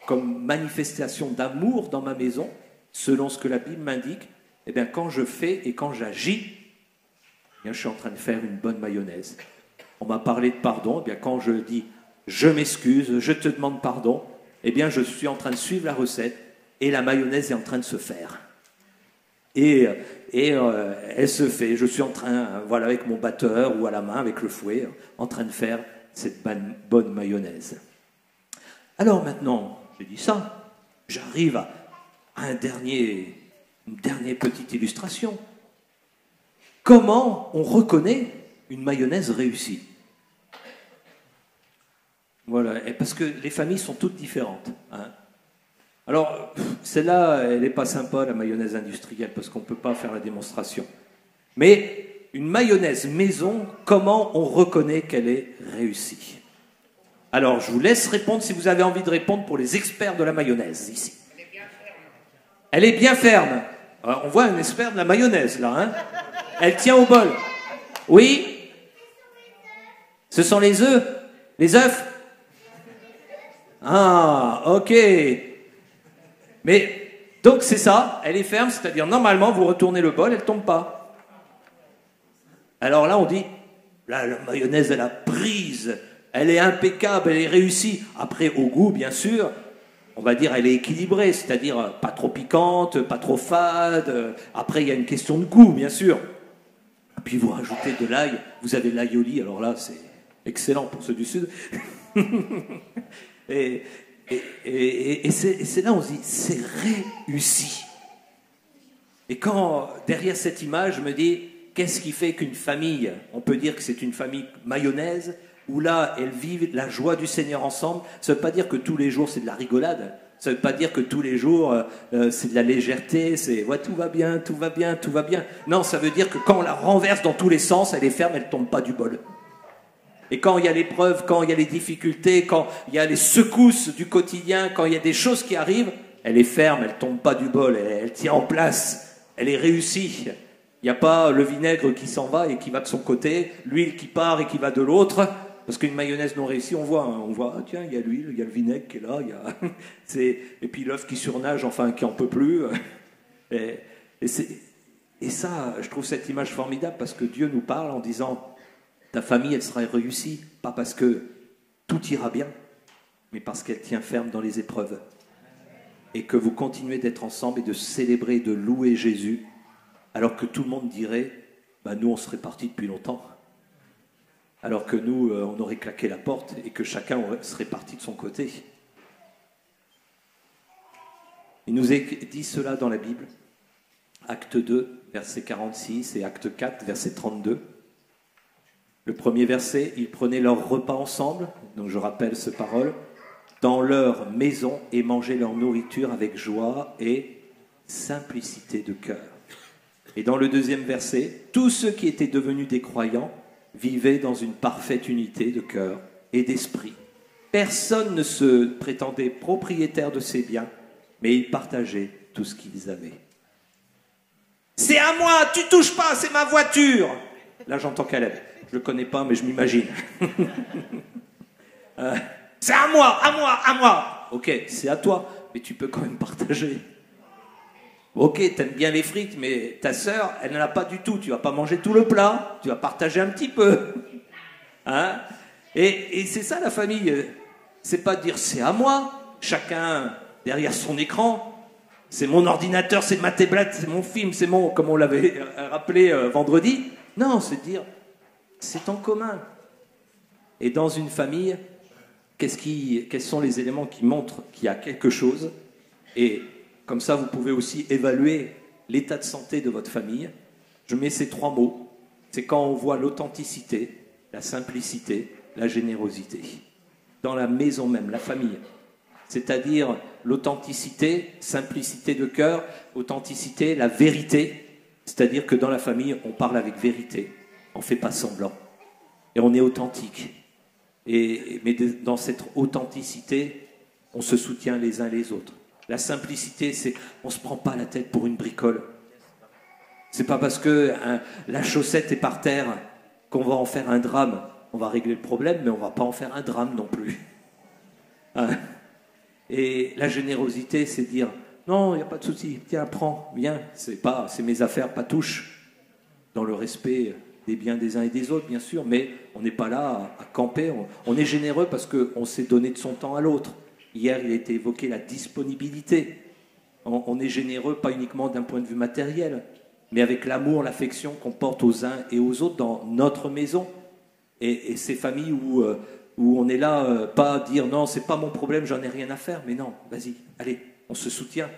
S8: comme manifestation d'amour dans ma maison, selon ce que la Bible m'indique. Eh bien, quand je fais et quand j'agis, eh bien, je suis en train de faire une bonne mayonnaise. On m'a parlé de pardon, eh bien, quand je dis je m'excuse, je te demande pardon, eh bien, je suis en train de suivre la recette et la mayonnaise est en train de se faire. Et elle se fait, je suis en train, voilà, avec mon batteur ou à la main, avec le fouet, en train de faire cette bonne mayonnaise. Alors maintenant, j'ai dit ça, j'arrive à une dernière petite illustration. Comment on reconnaît une mayonnaise réussie? Voilà, et parce que les familles sont toutes différentes, hein. Alors, celle-là, elle n'est pas sympa, la mayonnaise industrielle, parce qu'on ne peut pas faire la démonstration. Mais une mayonnaise maison, comment on reconnaît qu'elle est réussie? Alors, je vous laisse répondre si vous avez envie de répondre pour les experts de la mayonnaise, ici. Elle est bien ferme. Alors, on voit un expert de la mayonnaise, là, hein. Elle tient au bol. Oui? Ce sont les œufs? Les œufs? Ah, ok. Mais, donc c'est ça, elle est ferme, c'est-à-dire normalement vous retournez le bol, elle ne tombe pas. Alors là on dit, là la mayonnaise elle a prise, elle est impeccable, elle est réussie. Après au goût bien sûr, on va dire elle est équilibrée, c'est-à-dire pas trop piquante, pas trop fade. Après il y a une question de goût bien sûr. Puis vous rajoutez de l'ail, vous avez de l'aïoli, alors là c'est excellent pour ceux du Sud. Et c'est là où on se dit, c'est réussi. Et quand, derrière cette image, je me dis, qu'est-ce qui fait qu'une famille, on peut dire que c'est une famille mayonnaise, où là, elles vivent la joie du Seigneur ensemble. Ça ne veut pas dire que tous les jours, c'est de la rigolade. Ça ne veut pas dire que tous les jours, c'est de la légèreté, c'est ouais, tout va bien, tout va bien, tout va bien. Non, ça veut dire que quand on la renverse dans tous les sens, elle est ferme, elle ne tombe pas du bol. Et quand il y a l'épreuve, quand il y a les difficultés, quand il y a les secousses du quotidien, quand il y a des choses qui arrivent, elle est ferme, elle ne tombe pas du bol, elle tient en place, elle est réussie. Il n'y a pas le vinaigre qui s'en va et qui va de son côté, l'huile qui part et qui va de l'autre. Parce qu'une mayonnaise non réussie, on voit, ah, tiens, il y a l'huile, il y a le vinaigre qui est là, et puis l'œuf qui surnage, enfin, qui en peut plus. Et ça, je trouve cette image formidable parce que Dieu nous parle en disant, ta famille, elle sera réussie, pas parce que tout ira bien, mais parce qu'elle tient ferme dans les épreuves. Et que vous continuez d'être ensemble et de célébrer, de louer Jésus, alors que tout le monde dirait, bah, nous, on serait partis depuis longtemps. Alors que nous, on aurait claqué la porte et que chacun serait parti de son côté. Il nous est dit cela dans la Bible, Acte 2, verset 46 et Acte 4, verset 32. Le premier verset, ils prenaient leur repas ensemble, donc je rappelle cette parole, dans leur maison et mangeaient leur nourriture avec joie et simplicité de cœur. Et dans le deuxième verset, tous ceux qui étaient devenus des croyants vivaient dans une parfaite unité de cœur et d'esprit. Personne ne se prétendait propriétaire de ses biens, mais ils partageaient tout ce qu'ils avaient. C'est à moi, tu touches pas, c'est ma voiture. Là j'entends Caleb, je le connais pas mais je m'imagine. C'est à moi. Ok, c'est à toi, mais tu peux quand même partager. Ok, t'aimes bien les frites, mais ta sœur, elle n'en a pas du tout. Tu vas pas manger tout le plat, tu vas partager un petit peu. Hein? Et c'est ça la famille. C'est pas dire c'est à moi, chacun derrière son écran. C'est mon ordinateur, c'est ma tablette, c'est mon film, c'est mon, comme on l'avait rappelé vendredi. Non, c'est dire c'est en commun. Et dans une famille, quels sont les éléments qui montrent qu'il y a quelque chose? Et comme ça, vous pouvez aussi évaluer l'état de santé de votre famille. Je mets ces 3 mots. C'est quand on voit l'authenticité, la simplicité, la générosité. Dans la maison même, la famille. C'est-à-dire l'authenticité, simplicité de cœur, authenticité, la vérité. C'est-à-dire que dans la famille, on parle avec vérité. On ne fait pas semblant. Et on est authentique. Mais dans cette authenticité, on se soutient les uns les autres. La simplicité, c'est on ne se prend pas la tête pour une bricole. C'est pas parce que la chaussette est par terre qu'on va en faire un drame. On va régler le problème, mais on ne va pas en faire un drame non plus. Et la générosité, c'est dire non, il n'y a pas de souci, tiens, prends, viens. C'est mes affaires, pas touche. Dans le respect des biens des uns et des autres, bien sûr, mais on n'est pas là à camper. On est généreux parce qu'on s'est donné de son temps à l'autre. Hier, il a été évoqué la disponibilité. On est généreux, pas uniquement d'un point de vue matériel, mais avec l'amour, l'affection qu'on porte aux uns et aux autres dans notre maison. Et ces familles où on est là, pas dire non, c'est pas mon problème, j'en ai rien à faire, mais non, vas-y, allez, on se soutient.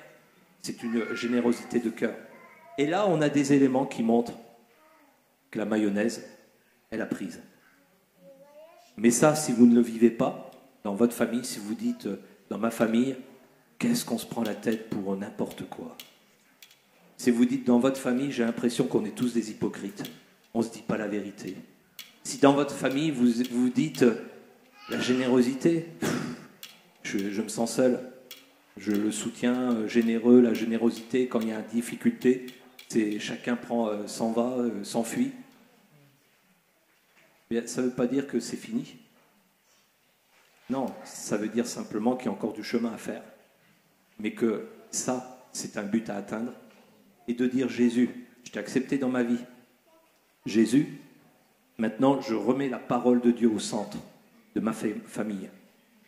S8: C'est une générosité de cœur. Et là, on a des éléments qui montrent que la mayonnaise, elle a prise. Mais ça, si vous ne le vivez pas, dans votre famille, si vous dites, dans ma famille, qu'est-ce qu'on se prend la tête pour n'importe quoi? Si vous dites, dans votre famille, j'ai l'impression qu'on est tous des hypocrites. On ne se dit pas la vérité. Si dans votre famille, vous dites, la générosité, je me sens seul. Je le soutiens généreux, la générosité, quand il y a une difficulté, c'est chacun s'en va, s'enfuit. Mais ça ne veut pas dire que c'est fini. Non, ça veut dire simplement qu'il y a encore du chemin à faire. Mais que ça, c'est un but à atteindre. Et de dire, Jésus, je t'ai accepté dans ma vie. Jésus, maintenant, je remets la parole de Dieu au centre de ma famille.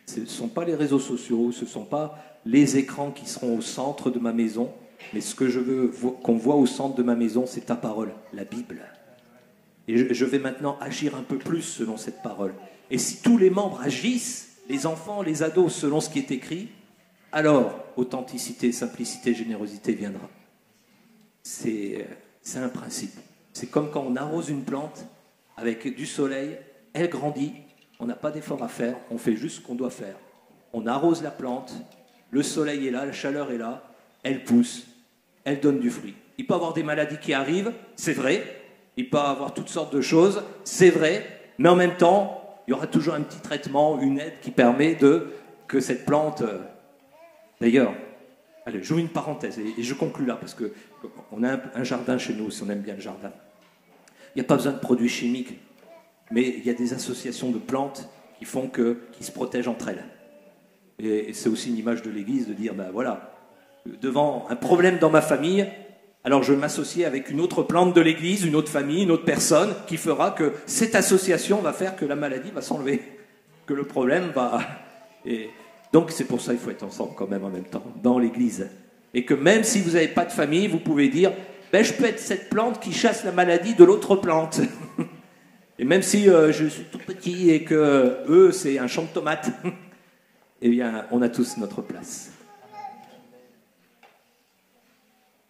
S8: Ce ne sont pas les réseaux sociaux, ce ne sont pas les écrans qui seront au centre de ma maison, mais ce que je veux qu'on voit au centre de ma maison, c'est ta parole, la Bible. Et je vais maintenant agir un peu plus selon cette parole. Et si tous les membres agissent, les enfants, les ados, selon ce qui est écrit, alors authenticité, simplicité, générosité viendra. C'est un principe. C'est comme quand on arrose une plante avec du soleil, elle grandit, on n'a pas d'effort à faire, on fait juste ce qu'on doit faire. On arrose la plante, le soleil est là, la chaleur est là, elle pousse, elle donne du fruit. Il peut y avoir des maladies qui arrivent, c'est vrai, il peut y avoir toutes sortes de choses, c'est vrai, mais en même temps, il y aura toujours un petit traitement, une aide qui permet que cette plante... D'ailleurs, allez, j'ouvre une parenthèse et je conclue là, parce qu'on a un jardin chez nous, si on aime bien le jardin. Il n'y a pas besoin de produits chimiques mais il y a des associations de plantes qui font qui se protègent entre elles. Et c'est aussi une image de l'Église de dire, ben voilà, devant un problème dans ma famille, alors je m'associe avec une autre plante de l'Église, une autre famille, une autre personne, qui fera que cette association va faire que la maladie va s'enlever, que le problème va... Et donc c'est pour ça qu'il faut être ensemble quand même en même temps, dans l'Église. Et que même si vous n'avez pas de famille, vous pouvez dire, ben, je peux être cette plante qui chasse la maladie de l'autre plante. Et même si je suis tout petit et que eux, c'est un champ de tomates, eh bien, on a tous notre place.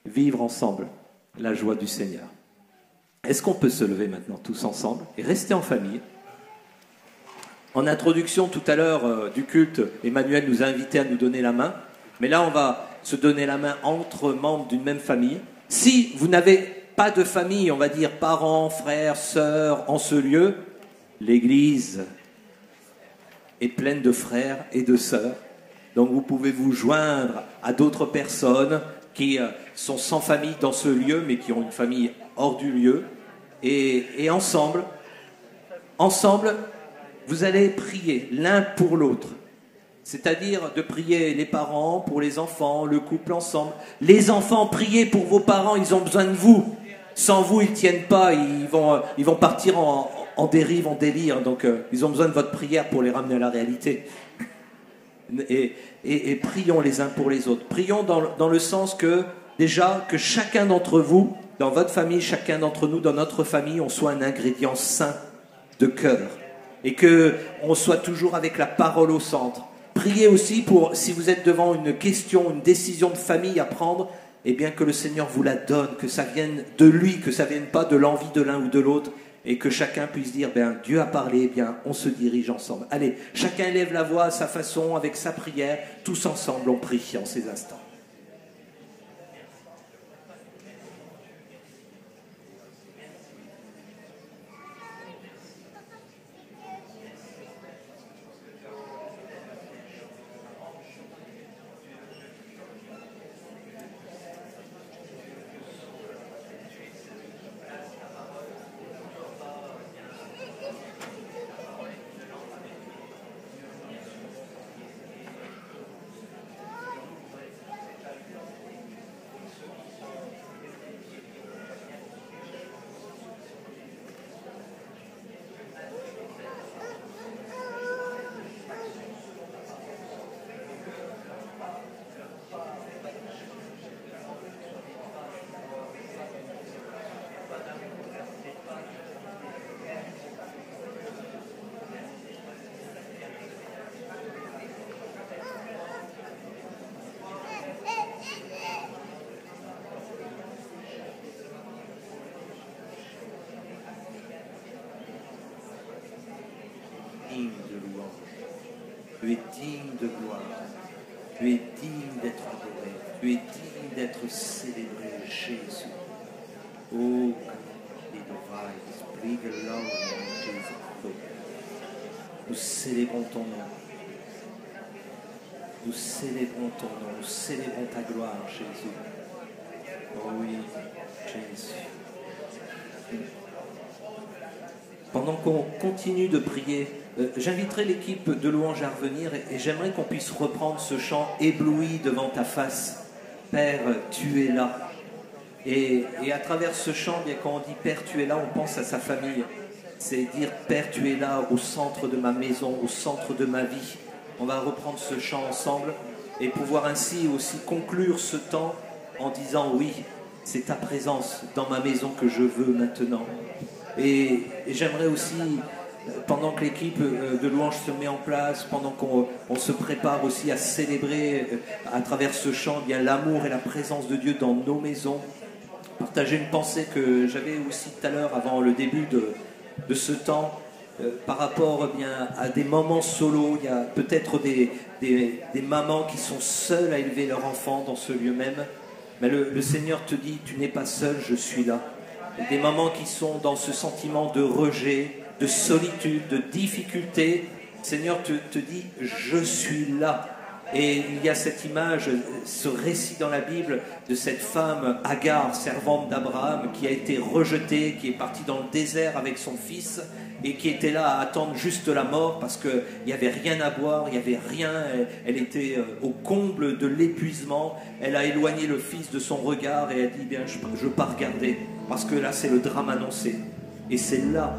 S8: Vivre ensemble la joie du Seigneur. Est-ce qu'on peut se lever maintenant tous ensemble et rester en famille? En introduction tout à l'heure du culte, Emmanuel nous a invités à nous donner la main. Mais là, on va se donner la main entre membres d'une même famille. Si vous n'avez pas de famille, on va dire parents, frères, sœurs, en ce lieu, l'Église est pleine de frères et de sœurs. Donc vous pouvez vous joindre à d'autres personnes qui sont sans famille dans ce lieu, mais qui ont une famille hors du lieu. Et ensemble, vous allez prier l'un pour l'autre. C'est-à-dire de prier les parents pour les enfants, le couple ensemble. Les enfants, priez pour vos parents, ils ont besoin de vous. Sans vous, ils ne tiennent pas, ils vont partir en dérive, en délire. Donc, ils ont besoin de votre prière pour les ramener à la réalité. Et prions les uns pour les autres. Prions dans le sens que, déjà, que chacun d'entre vous, dans votre famille, chacun d'entre nous, dans notre famille, on soit un ingrédient sain de cœur. Et qu'on soit toujours avec la parole au centre. Priez aussi pour, si vous êtes devant une question, une décision de famille à prendre, eh bien que le Seigneur vous la donne, que ça vienne de lui, que ça vienne pas de l'envie de l'un ou de l'autre, et que chacun puisse dire, bien Dieu a parlé, bien on se dirige ensemble. Allez, chacun lève la voix à sa façon, avec sa prière, tous ensemble on prie en ces instants. Tu es digne de gloire, tu es digne d'être adoré, tu es digne d'être célébré, Jésus. Oh, nous célébrons ton nom. Nous célébrons ton nom, nous célébrons ta gloire, Jésus. Oh oui, Jésus. Pendant qu'on continue de prier, j'inviterai l'équipe de louange à revenir et j'aimerais qu'on puisse reprendre ce chant ébloui devant ta face. Père, tu es là. Et à travers ce chant, bien quand on dit Père, tu es là, on pense à sa famille. C'est dire Père, tu es là au centre de ma maison, au centre de ma vie. On va reprendre ce chant ensemble et pouvoir ainsi aussi conclure ce temps en disant oui, c'est ta présence dans ma maison que je veux maintenant. Et j'aimerais aussi, pendant que l'équipe de louange se met en place, pendant qu'on se prépare aussi à célébrer à travers ce chant bien l'amour et la présence de Dieu dans nos maisons, partager une pensée que j'avais aussi tout à l'heure avant le début de ce temps, par rapport bien à des moments solos. Il y a peut-être des mamans qui sont seules à élever leur enfant dans ce lieu même, mais le Seigneur te dit, tu n'es pas seul, je suis là. Des mamans qui sont dans ce sentiment de rejet, de solitude, de difficulté, le Seigneur te dit, je suis là. Et il y a cette image, ce récit dans la Bible de cette femme Agar, servante d'Abraham, qui a été rejetée, qui est partie dans le désert avec son fils et qui était là à attendre juste la mort parce qu'il n'y avait rien à boire, il n'y avait rien, elle était au comble de l'épuisement. Elle a éloigné le fils de son regard et elle dit, bien, je ne veux pas regarder parce que là c'est le drame annoncé. Et c'est là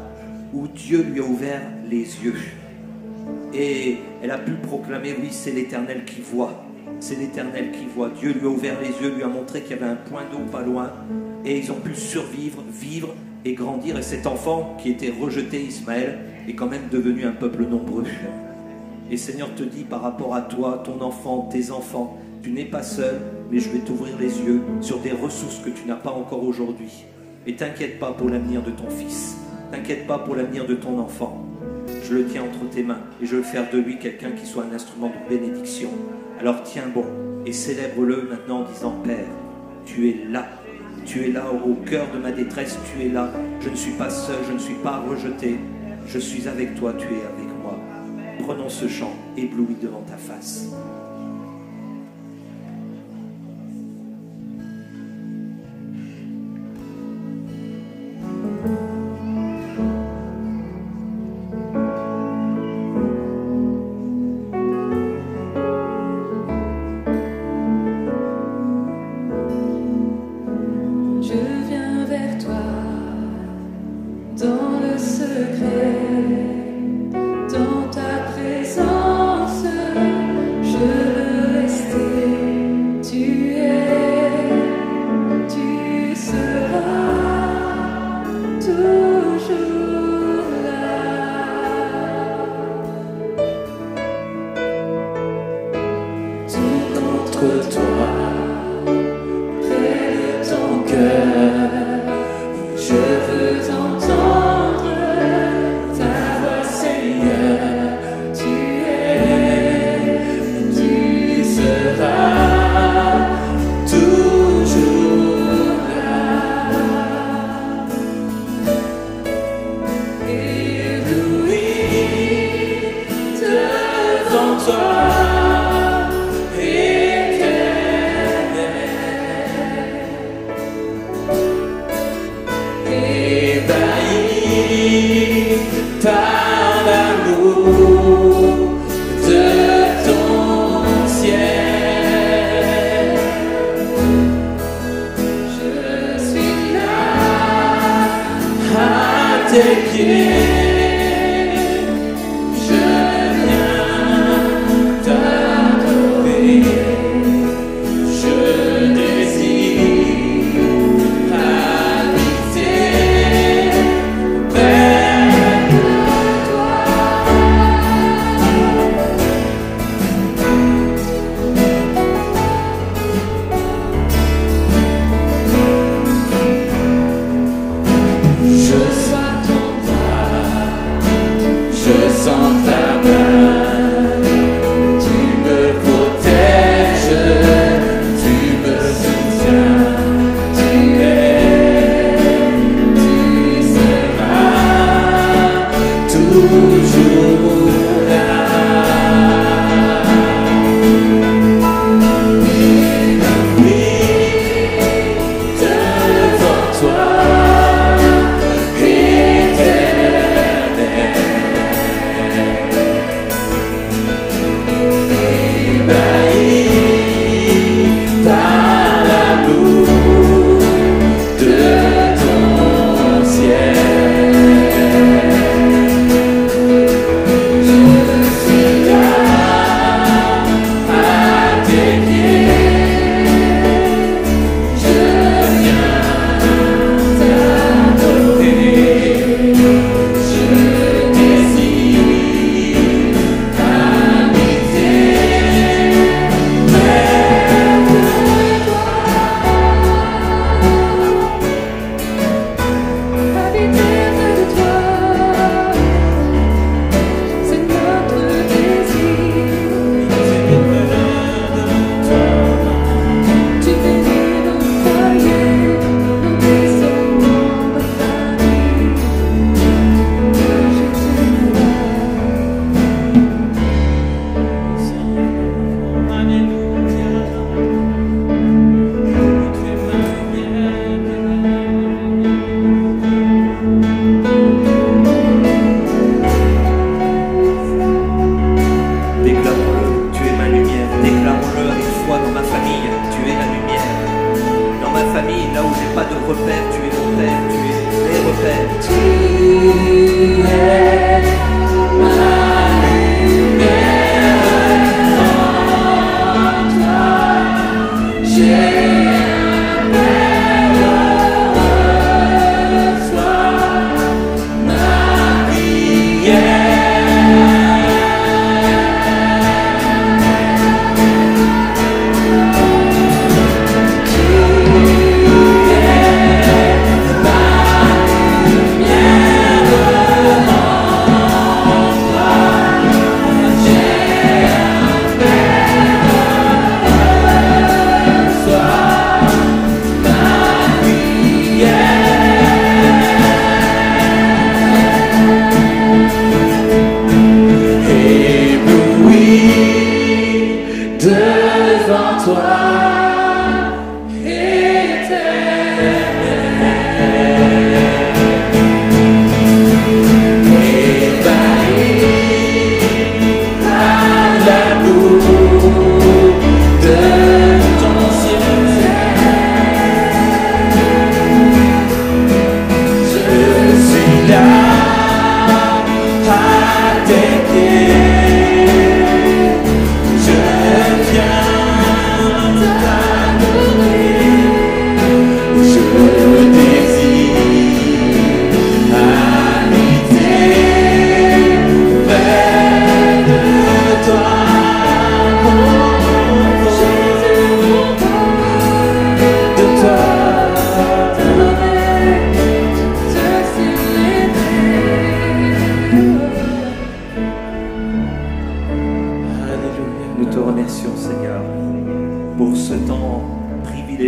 S8: où Dieu lui a ouvert les yeux. Et elle a pu proclamer, oui, c'est l'Éternel qui voit. C'est l'Éternel qui voit. Dieu lui a ouvert les yeux, lui a montré qu'il y avait un point d'eau pas loin. Et ils ont pu survivre, vivre et grandir. Et cet enfant qui était rejeté, Ismaël, est quand même devenu un peuple nombreux. Et Seigneur te dit par rapport à toi, ton enfant, tes enfants, tu n'es pas seul, mais je vais t'ouvrir les yeux sur des ressources que tu n'as pas encore aujourd'hui. Et t'inquiète pas pour l'avenir de ton fils. T'inquiète pas pour l'avenir de ton enfant. Je le tiens entre tes mains et je veux faire de lui quelqu'un qui soit un instrument de bénédiction. Alors tiens bon et célèbre-le maintenant en disant, Père, tu es là au cœur de ma détresse, tu es là. Je ne suis pas seul, je ne suis pas rejeté. Je suis avec toi, tu es avec moi. Prenons ce chant ébloui devant ta face.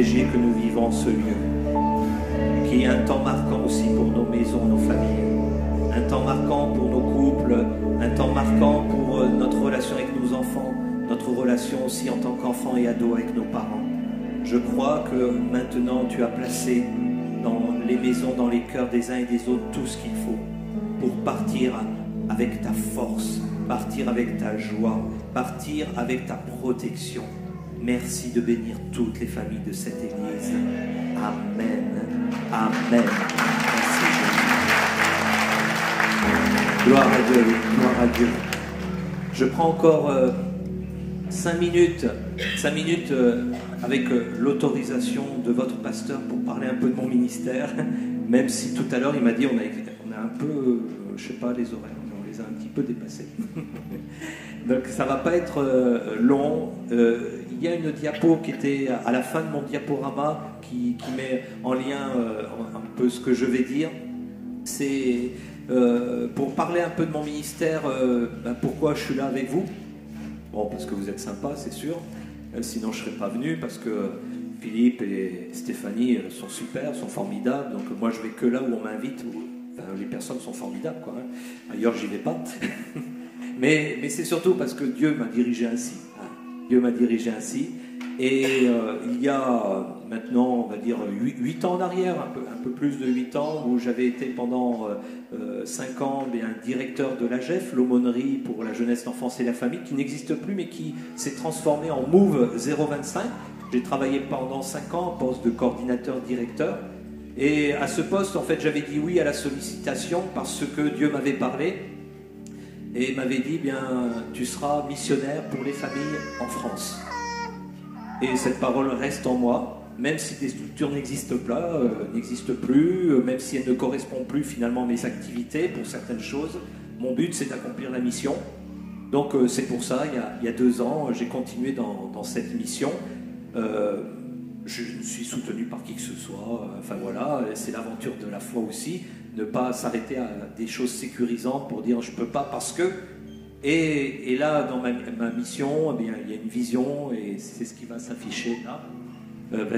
S8: privilégié que nous vivons ce lieu. Qui est un temps marquant aussi pour nos maisons, nos familles. Un temps marquant pour nos couples, un temps marquant pour notre relation avec nos enfants, notre relation aussi en tant qu'enfants et ados avec nos parents. Je crois que maintenant tu as placé dans les maisons, dans les cœurs des uns et des autres tout ce qu'il faut pour partir avec ta force, partir avec ta joie, partir avec ta protection. Merci de bénir toutes les familles de cette Église. Amen. Amen. Merci Jésus. Gloire à Dieu, gloire à Dieu. Je prends encore 5 minutes avec l'autorisation de votre pasteur pour parler un peu de mon ministère, même si tout à l'heure il m'a dit on a un peu, je sais pas, les horaires, on les a un petit peu dépassés. Donc ça va pas être long. Il y a une diapo qui était à la fin de mon diaporama qui met en lien un peu ce que je vais dire. C'est pour parler un peu de mon ministère, pourquoi je suis là avec vous. Bon, parce que vous êtes sympa, c'est sûr. Sinon, je ne serais pas venu parce que Philippe et Stéphanie sont super, sont formidables. Donc moi, je vais que là où on m'invite. Enfin, les personnes sont formidables, quoi. Ailleurs, j'y vais pas. mais c'est surtout parce que Dieu m'a dirigé ainsi. Dieu m'a dirigé ainsi. Et il y a maintenant, on va dire, 8 ans en arrière, un peu plus de 8 ans, où j'avais été pendant 5 ans directeur de l'AGEF, l'aumônerie pour la jeunesse, l'enfance et la famille, qui n'existe plus, mais qui s'est transformée en Move 025. J'ai travaillé pendant 5 ans en poste de coordinateur-directeur. Et à ce poste, en fait, j'avais dit oui à la sollicitation parce que Dieu m'avait parlé et m'avait dit, tu seras missionnaire pour les familles en France. Et cette parole reste en moi, même si des structures n'existent plus, même si elles ne correspondent plus finalement à mes activités pour certaines choses. Mon but, c'est d'accomplir la mission. Donc c'est pour ça, il y a 2 ans, j'ai continué dans cette mission. Je ne suis soutenu par qui que ce soit. Enfin voilà, c'est l'aventure de la foi aussi. Ne pas s'arrêter à des choses sécurisantes pour dire je peux pas parce que... Et là, dans ma mission, il y a une vision et c'est ce qui va s'afficher là.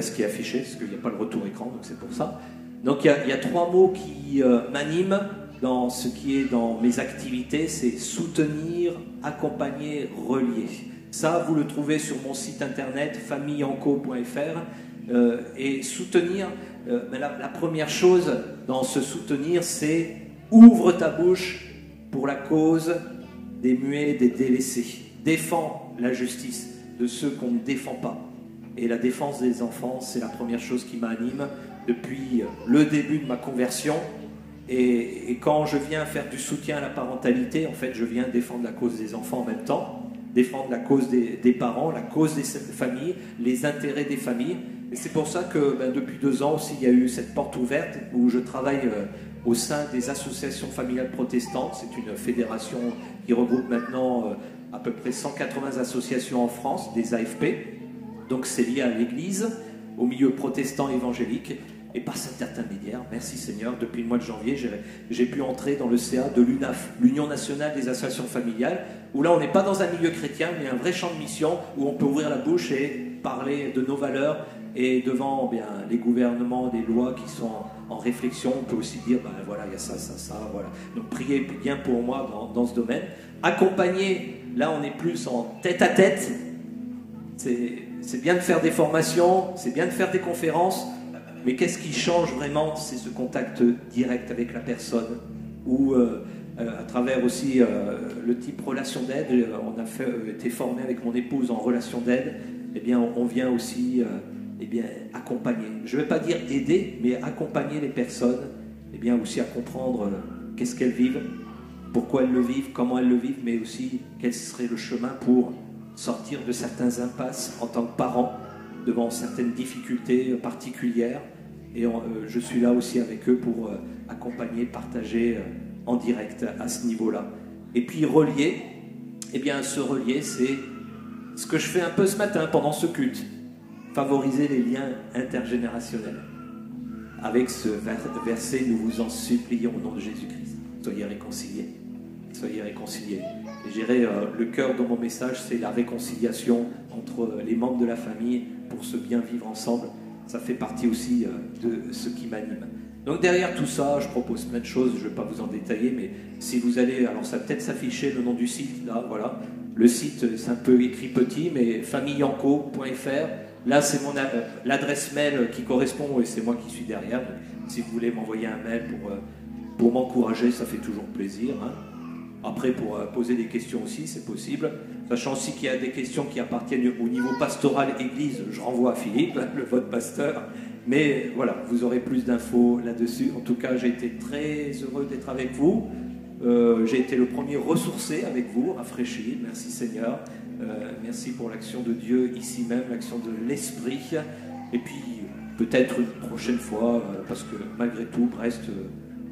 S8: Ce qui est affiché, parce qu'il n'y a pas le retour écran, donc c'est pour ça. Donc il y a 3 mots qui m'animent dans ce qui est dans mes activités, c'est soutenir, accompagner, relier. Ça, vous le trouvez sur mon site internet familleanco.fr. Et soutenir, la première chose dans ce soutenir, c'est ouvre ta bouche pour la cause des muets, des délaissés. Défends la justice de ceux qu'on ne défend pas. Et la défense des enfants, c'est la première chose qui m'anime depuis le début de ma conversion. Et quand je viens faire du soutien à la parentalité, en fait, je viens défendre la cause des enfants en même temps, défendre la cause des parents, la cause des familles, les intérêts des familles. Et c'est pour ça que depuis 2 ans aussi, il y a eu cette porte ouverte où je travaille au sein des associations familiales protestantes. C'est une fédération qui regroupe maintenant à peu près 180 associations en France, des AFP. Donc c'est lié à l'Église, au milieu protestant évangélique. Et par cet intermédiaire, merci Seigneur, depuis le mois de janvier, j'ai pu entrer dans le CA de l'UNAF, l'Union nationale des associations familiales, où là on n'est pas dans un milieu chrétien, mais un vrai champ de mission, où on peut ouvrir la bouche et parler de nos valeurs, et devant les gouvernements, des lois qui sont en réflexion, on peut aussi dire, voilà, il y a ça, voilà. Donc priez bien pour moi dans ce domaine. Accompagner, là on est plus en tête-à-tête, c'est bien de faire des formations, c'est bien de faire des conférences, mais qu'est-ce qui change vraiment? C'est ce contact direct avec la personne, ou à travers aussi le type relation d'aide. On a été formé avec mon épouse en relation d'aide. Eh bien, on vient aussi accompagner. Je ne vais pas dire aider, mais accompagner les personnes, eh bien aussi à comprendre qu'est-ce qu'elles vivent, pourquoi elles le vivent, comment elles le vivent, mais aussi quel serait le chemin pour sortir de certains impasses en tant que parents, devant certaines difficultés particulières. Et je suis là aussi avec eux pour accompagner, partager en direct à ce niveau-là. Et puis relier, eh bien se relier, c'est ce que je fais un peu ce matin pendant ce culte. Favoriser les liens intergénérationnels. Avec ce verset, nous vous en supplions au nom de Jésus-Christ. Soyez réconciliés. Soyez réconciliés. Et je dirais, le cœur de mon message, c'est la réconciliation entre les membres de la famille pour se bien vivre ensemble. ça fait partie aussi de ce qui m'anime. Donc derrière tout ça, je propose plein de choses, je ne vais pas vous en détailler, mais si vous allez, alors ça va peut-être s'afficher le nom du site, là, voilà. Le site, c'est un peu écrit petit, mais familleyanco.fr. Là, c'est l'adresse mail qui correspond, et c'est moi qui suis derrière. Donc, si vous voulez m'envoyer un mail pour m'encourager, ça fait toujours plaisir. Hein. Après, pour poser des questions aussi, c'est possible. Sachant aussi qu'il y a des questions qui appartiennent au niveau pastoral église, je renvoie à Philippe, votre pasteur. Mais voilà, vous aurez plus d'infos là-dessus. En tout cas, j'ai été très heureux d'être avec vous. J'ai été le premier ressourcé avec vous, rafraîchi. Merci Seigneur. Merci pour l'action de Dieu ici même, l'action de l'Esprit. Et puis, peut-être une prochaine fois, parce que malgré tout, Brest,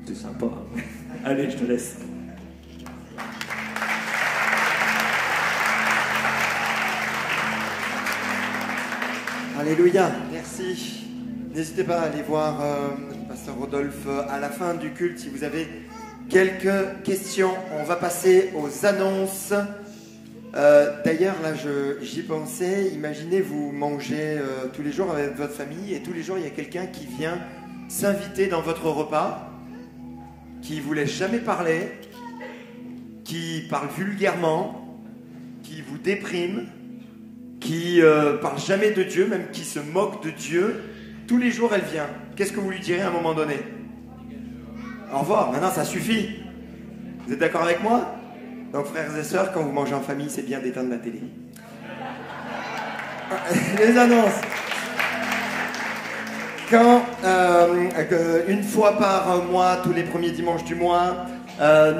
S8: c'est sympa. Hein. Allez, je te laisse.
S3: Alléluia, merci. N'hésitez pas à aller voir Pasteur Rodolphe à la fin du culte si vous avez quelques questions. On va passer aux annonces. D'ailleurs, là, j'y pensais. Imaginez, vous mangez tous les jours avec votre famille et tous les jours, il y a quelqu'un qui vient s'inviter dans votre repas, qui ne vous laisse jamais parler, qui parle vulgairement, qui vous déprime, qui parle jamais de Dieu, même qui se moque de Dieu. Tous les jours, elle vient. Qu'est-ce que vous lui direz à un moment donné? Au revoir, maintenant ça suffit. Vous êtes d'accord avec moi? Donc frères et sœurs, quand vous mangez en famille, c'est bien d'éteindre la télé. Les annonces. Quand, une fois par mois, tous les premiers dimanches du mois,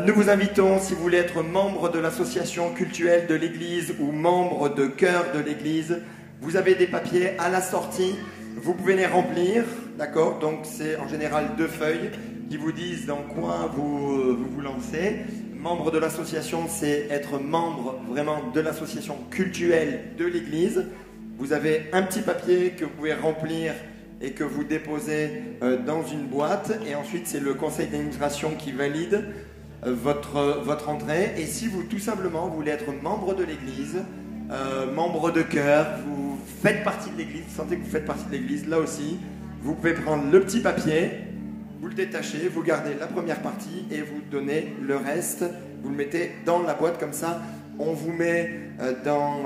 S3: nous vous invitons, si vous voulez être membre de l'association cultuelle de l'église ou membre de chœur de l'église, vous avez des papiers à la sortie, vous pouvez les remplir, d'accord? Donc c'est en général 2 feuilles qui vous disent dans quoi vous lancez. Membre de l'association, c'est être membre vraiment de l'association cultuelle de l'église. Vous avez un petit papier que vous pouvez remplir et que vous déposez dans une boîte. Et ensuite, c'est le conseil d'administration qui valide votre entrée. Et si vous, tout simplement, voulez être membre de l'église, membre de chœur, vous faites partie de l'église, vous sentez que vous faites partie de l'église, là aussi, vous pouvez prendre le petit papier, vous le détachez, vous gardez la première partie et vous donnez le reste. Vous le mettez dans la boîte comme ça. On vous met dans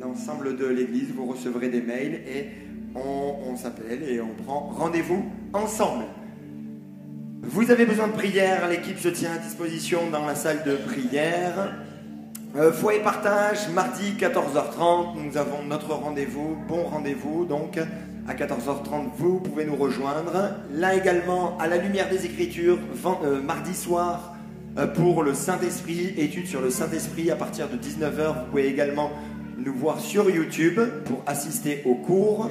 S3: l'ensemble de l'église. Vous recevrez des mails et on s'appelle et on prend rendez-vous ensemble. Vous avez besoin de prière. L'équipe se tient à disposition dans la salle de prière. Foyer partage, mardi 14h30. Nous avons notre rendez-vous, bon rendez-vous donc. À 14h30, vous pouvez nous rejoindre. Là également, à la lumière des Écritures, mardi soir, pour le Saint-Esprit, étude sur le Saint-Esprit à partir de 19h. Vous pouvez également nous voir sur YouTube pour assister au cours.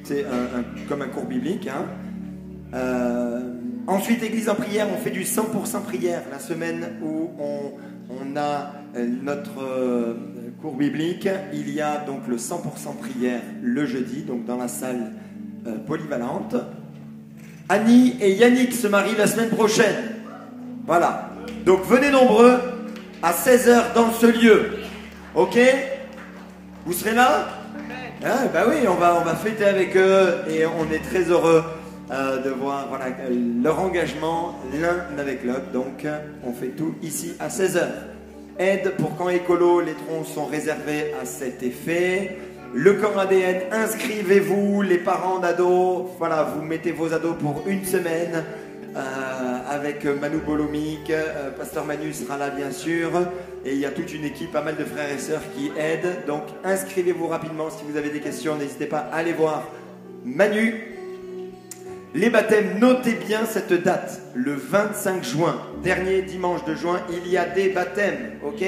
S3: C'est comme un cours biblique. Hein. Ensuite, Église en prière, on fait du 100% prière. La semaine où on a notre cours biblique, il y a donc le 100% prière le jeudi, donc dans la salle polyvalente. Annie et Yannick se marient la semaine prochaine. Voilà. Donc venez nombreux à 16h dans ce lieu. Ok? Vous serez là? Ah, bah oui, on va fêter avec eux et on est très heureux de voir voilà, leur engagement l'un avec l'autre. Donc on fait tout ici à 16h. Aide pour camp écolo, les troncs sont réservés à cet effet. Le camp ADN, inscrivez-vous, les parents d'ados, voilà, vous mettez vos ados pour une semaine avec Manu Bolomic, Pasteur Manu sera là bien sûr, et il y a toute une équipe, pas mal de frères et sœurs qui aident, donc inscrivez-vous rapidement si vous avez des questions, n'hésitez pas à aller voir Manu. Les baptêmes, notez bien cette date, le 25 juin, dernier dimanche de juin, il y a des baptêmes, ok?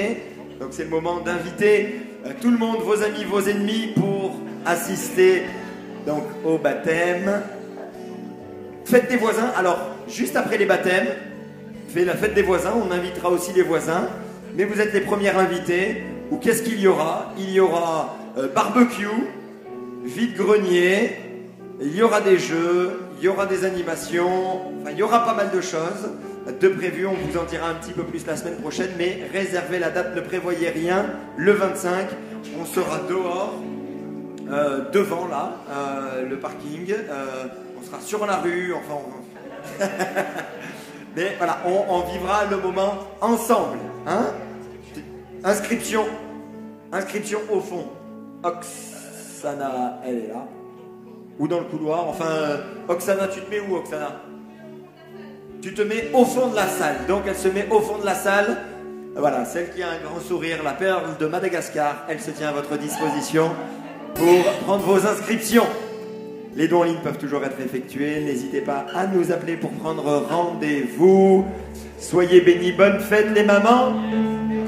S3: Donc c'est le moment d'inviter tout le monde, vos amis, vos ennemis, pour assister donc au baptême. Fête des voisins, alors juste après les baptêmes, fait la fête des voisins, on invitera aussi les voisins, mais vous êtes les premiers invités, ou qu'est-ce qu'il y aura? Il y aura barbecue, vide-grenier, il y aura des jeux, il y aura des animations, enfin il y aura pas mal de choses de prévues, on vous en dira un petit peu plus la semaine prochaine, mais réservez la date, ne prévoyez rien, le 25, on sera dehors, devant là, le parking. On sera sur la rue, enfin. Mais voilà, on vivra le moment ensemble. Hein? Inscription au fond. Oksana, elle est là. Ou dans le couloir. Enfin, Oksana, tu te mets où, Oksana? Tu te mets au fond de la salle. Donc, elle se met au fond de la salle. Voilà, celle qui a un grand sourire, la perle de Madagascar, elle se tient à votre disposition pour prendre vos inscriptions. Les dons en ligne peuvent toujours être effectués. N'hésitez pas à nous appeler pour prendre rendez-vous. Soyez bénis. Bonne fête, les mamans.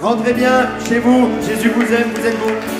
S3: Rentrez bien chez vous. Jésus vous aime, vous êtes beaux.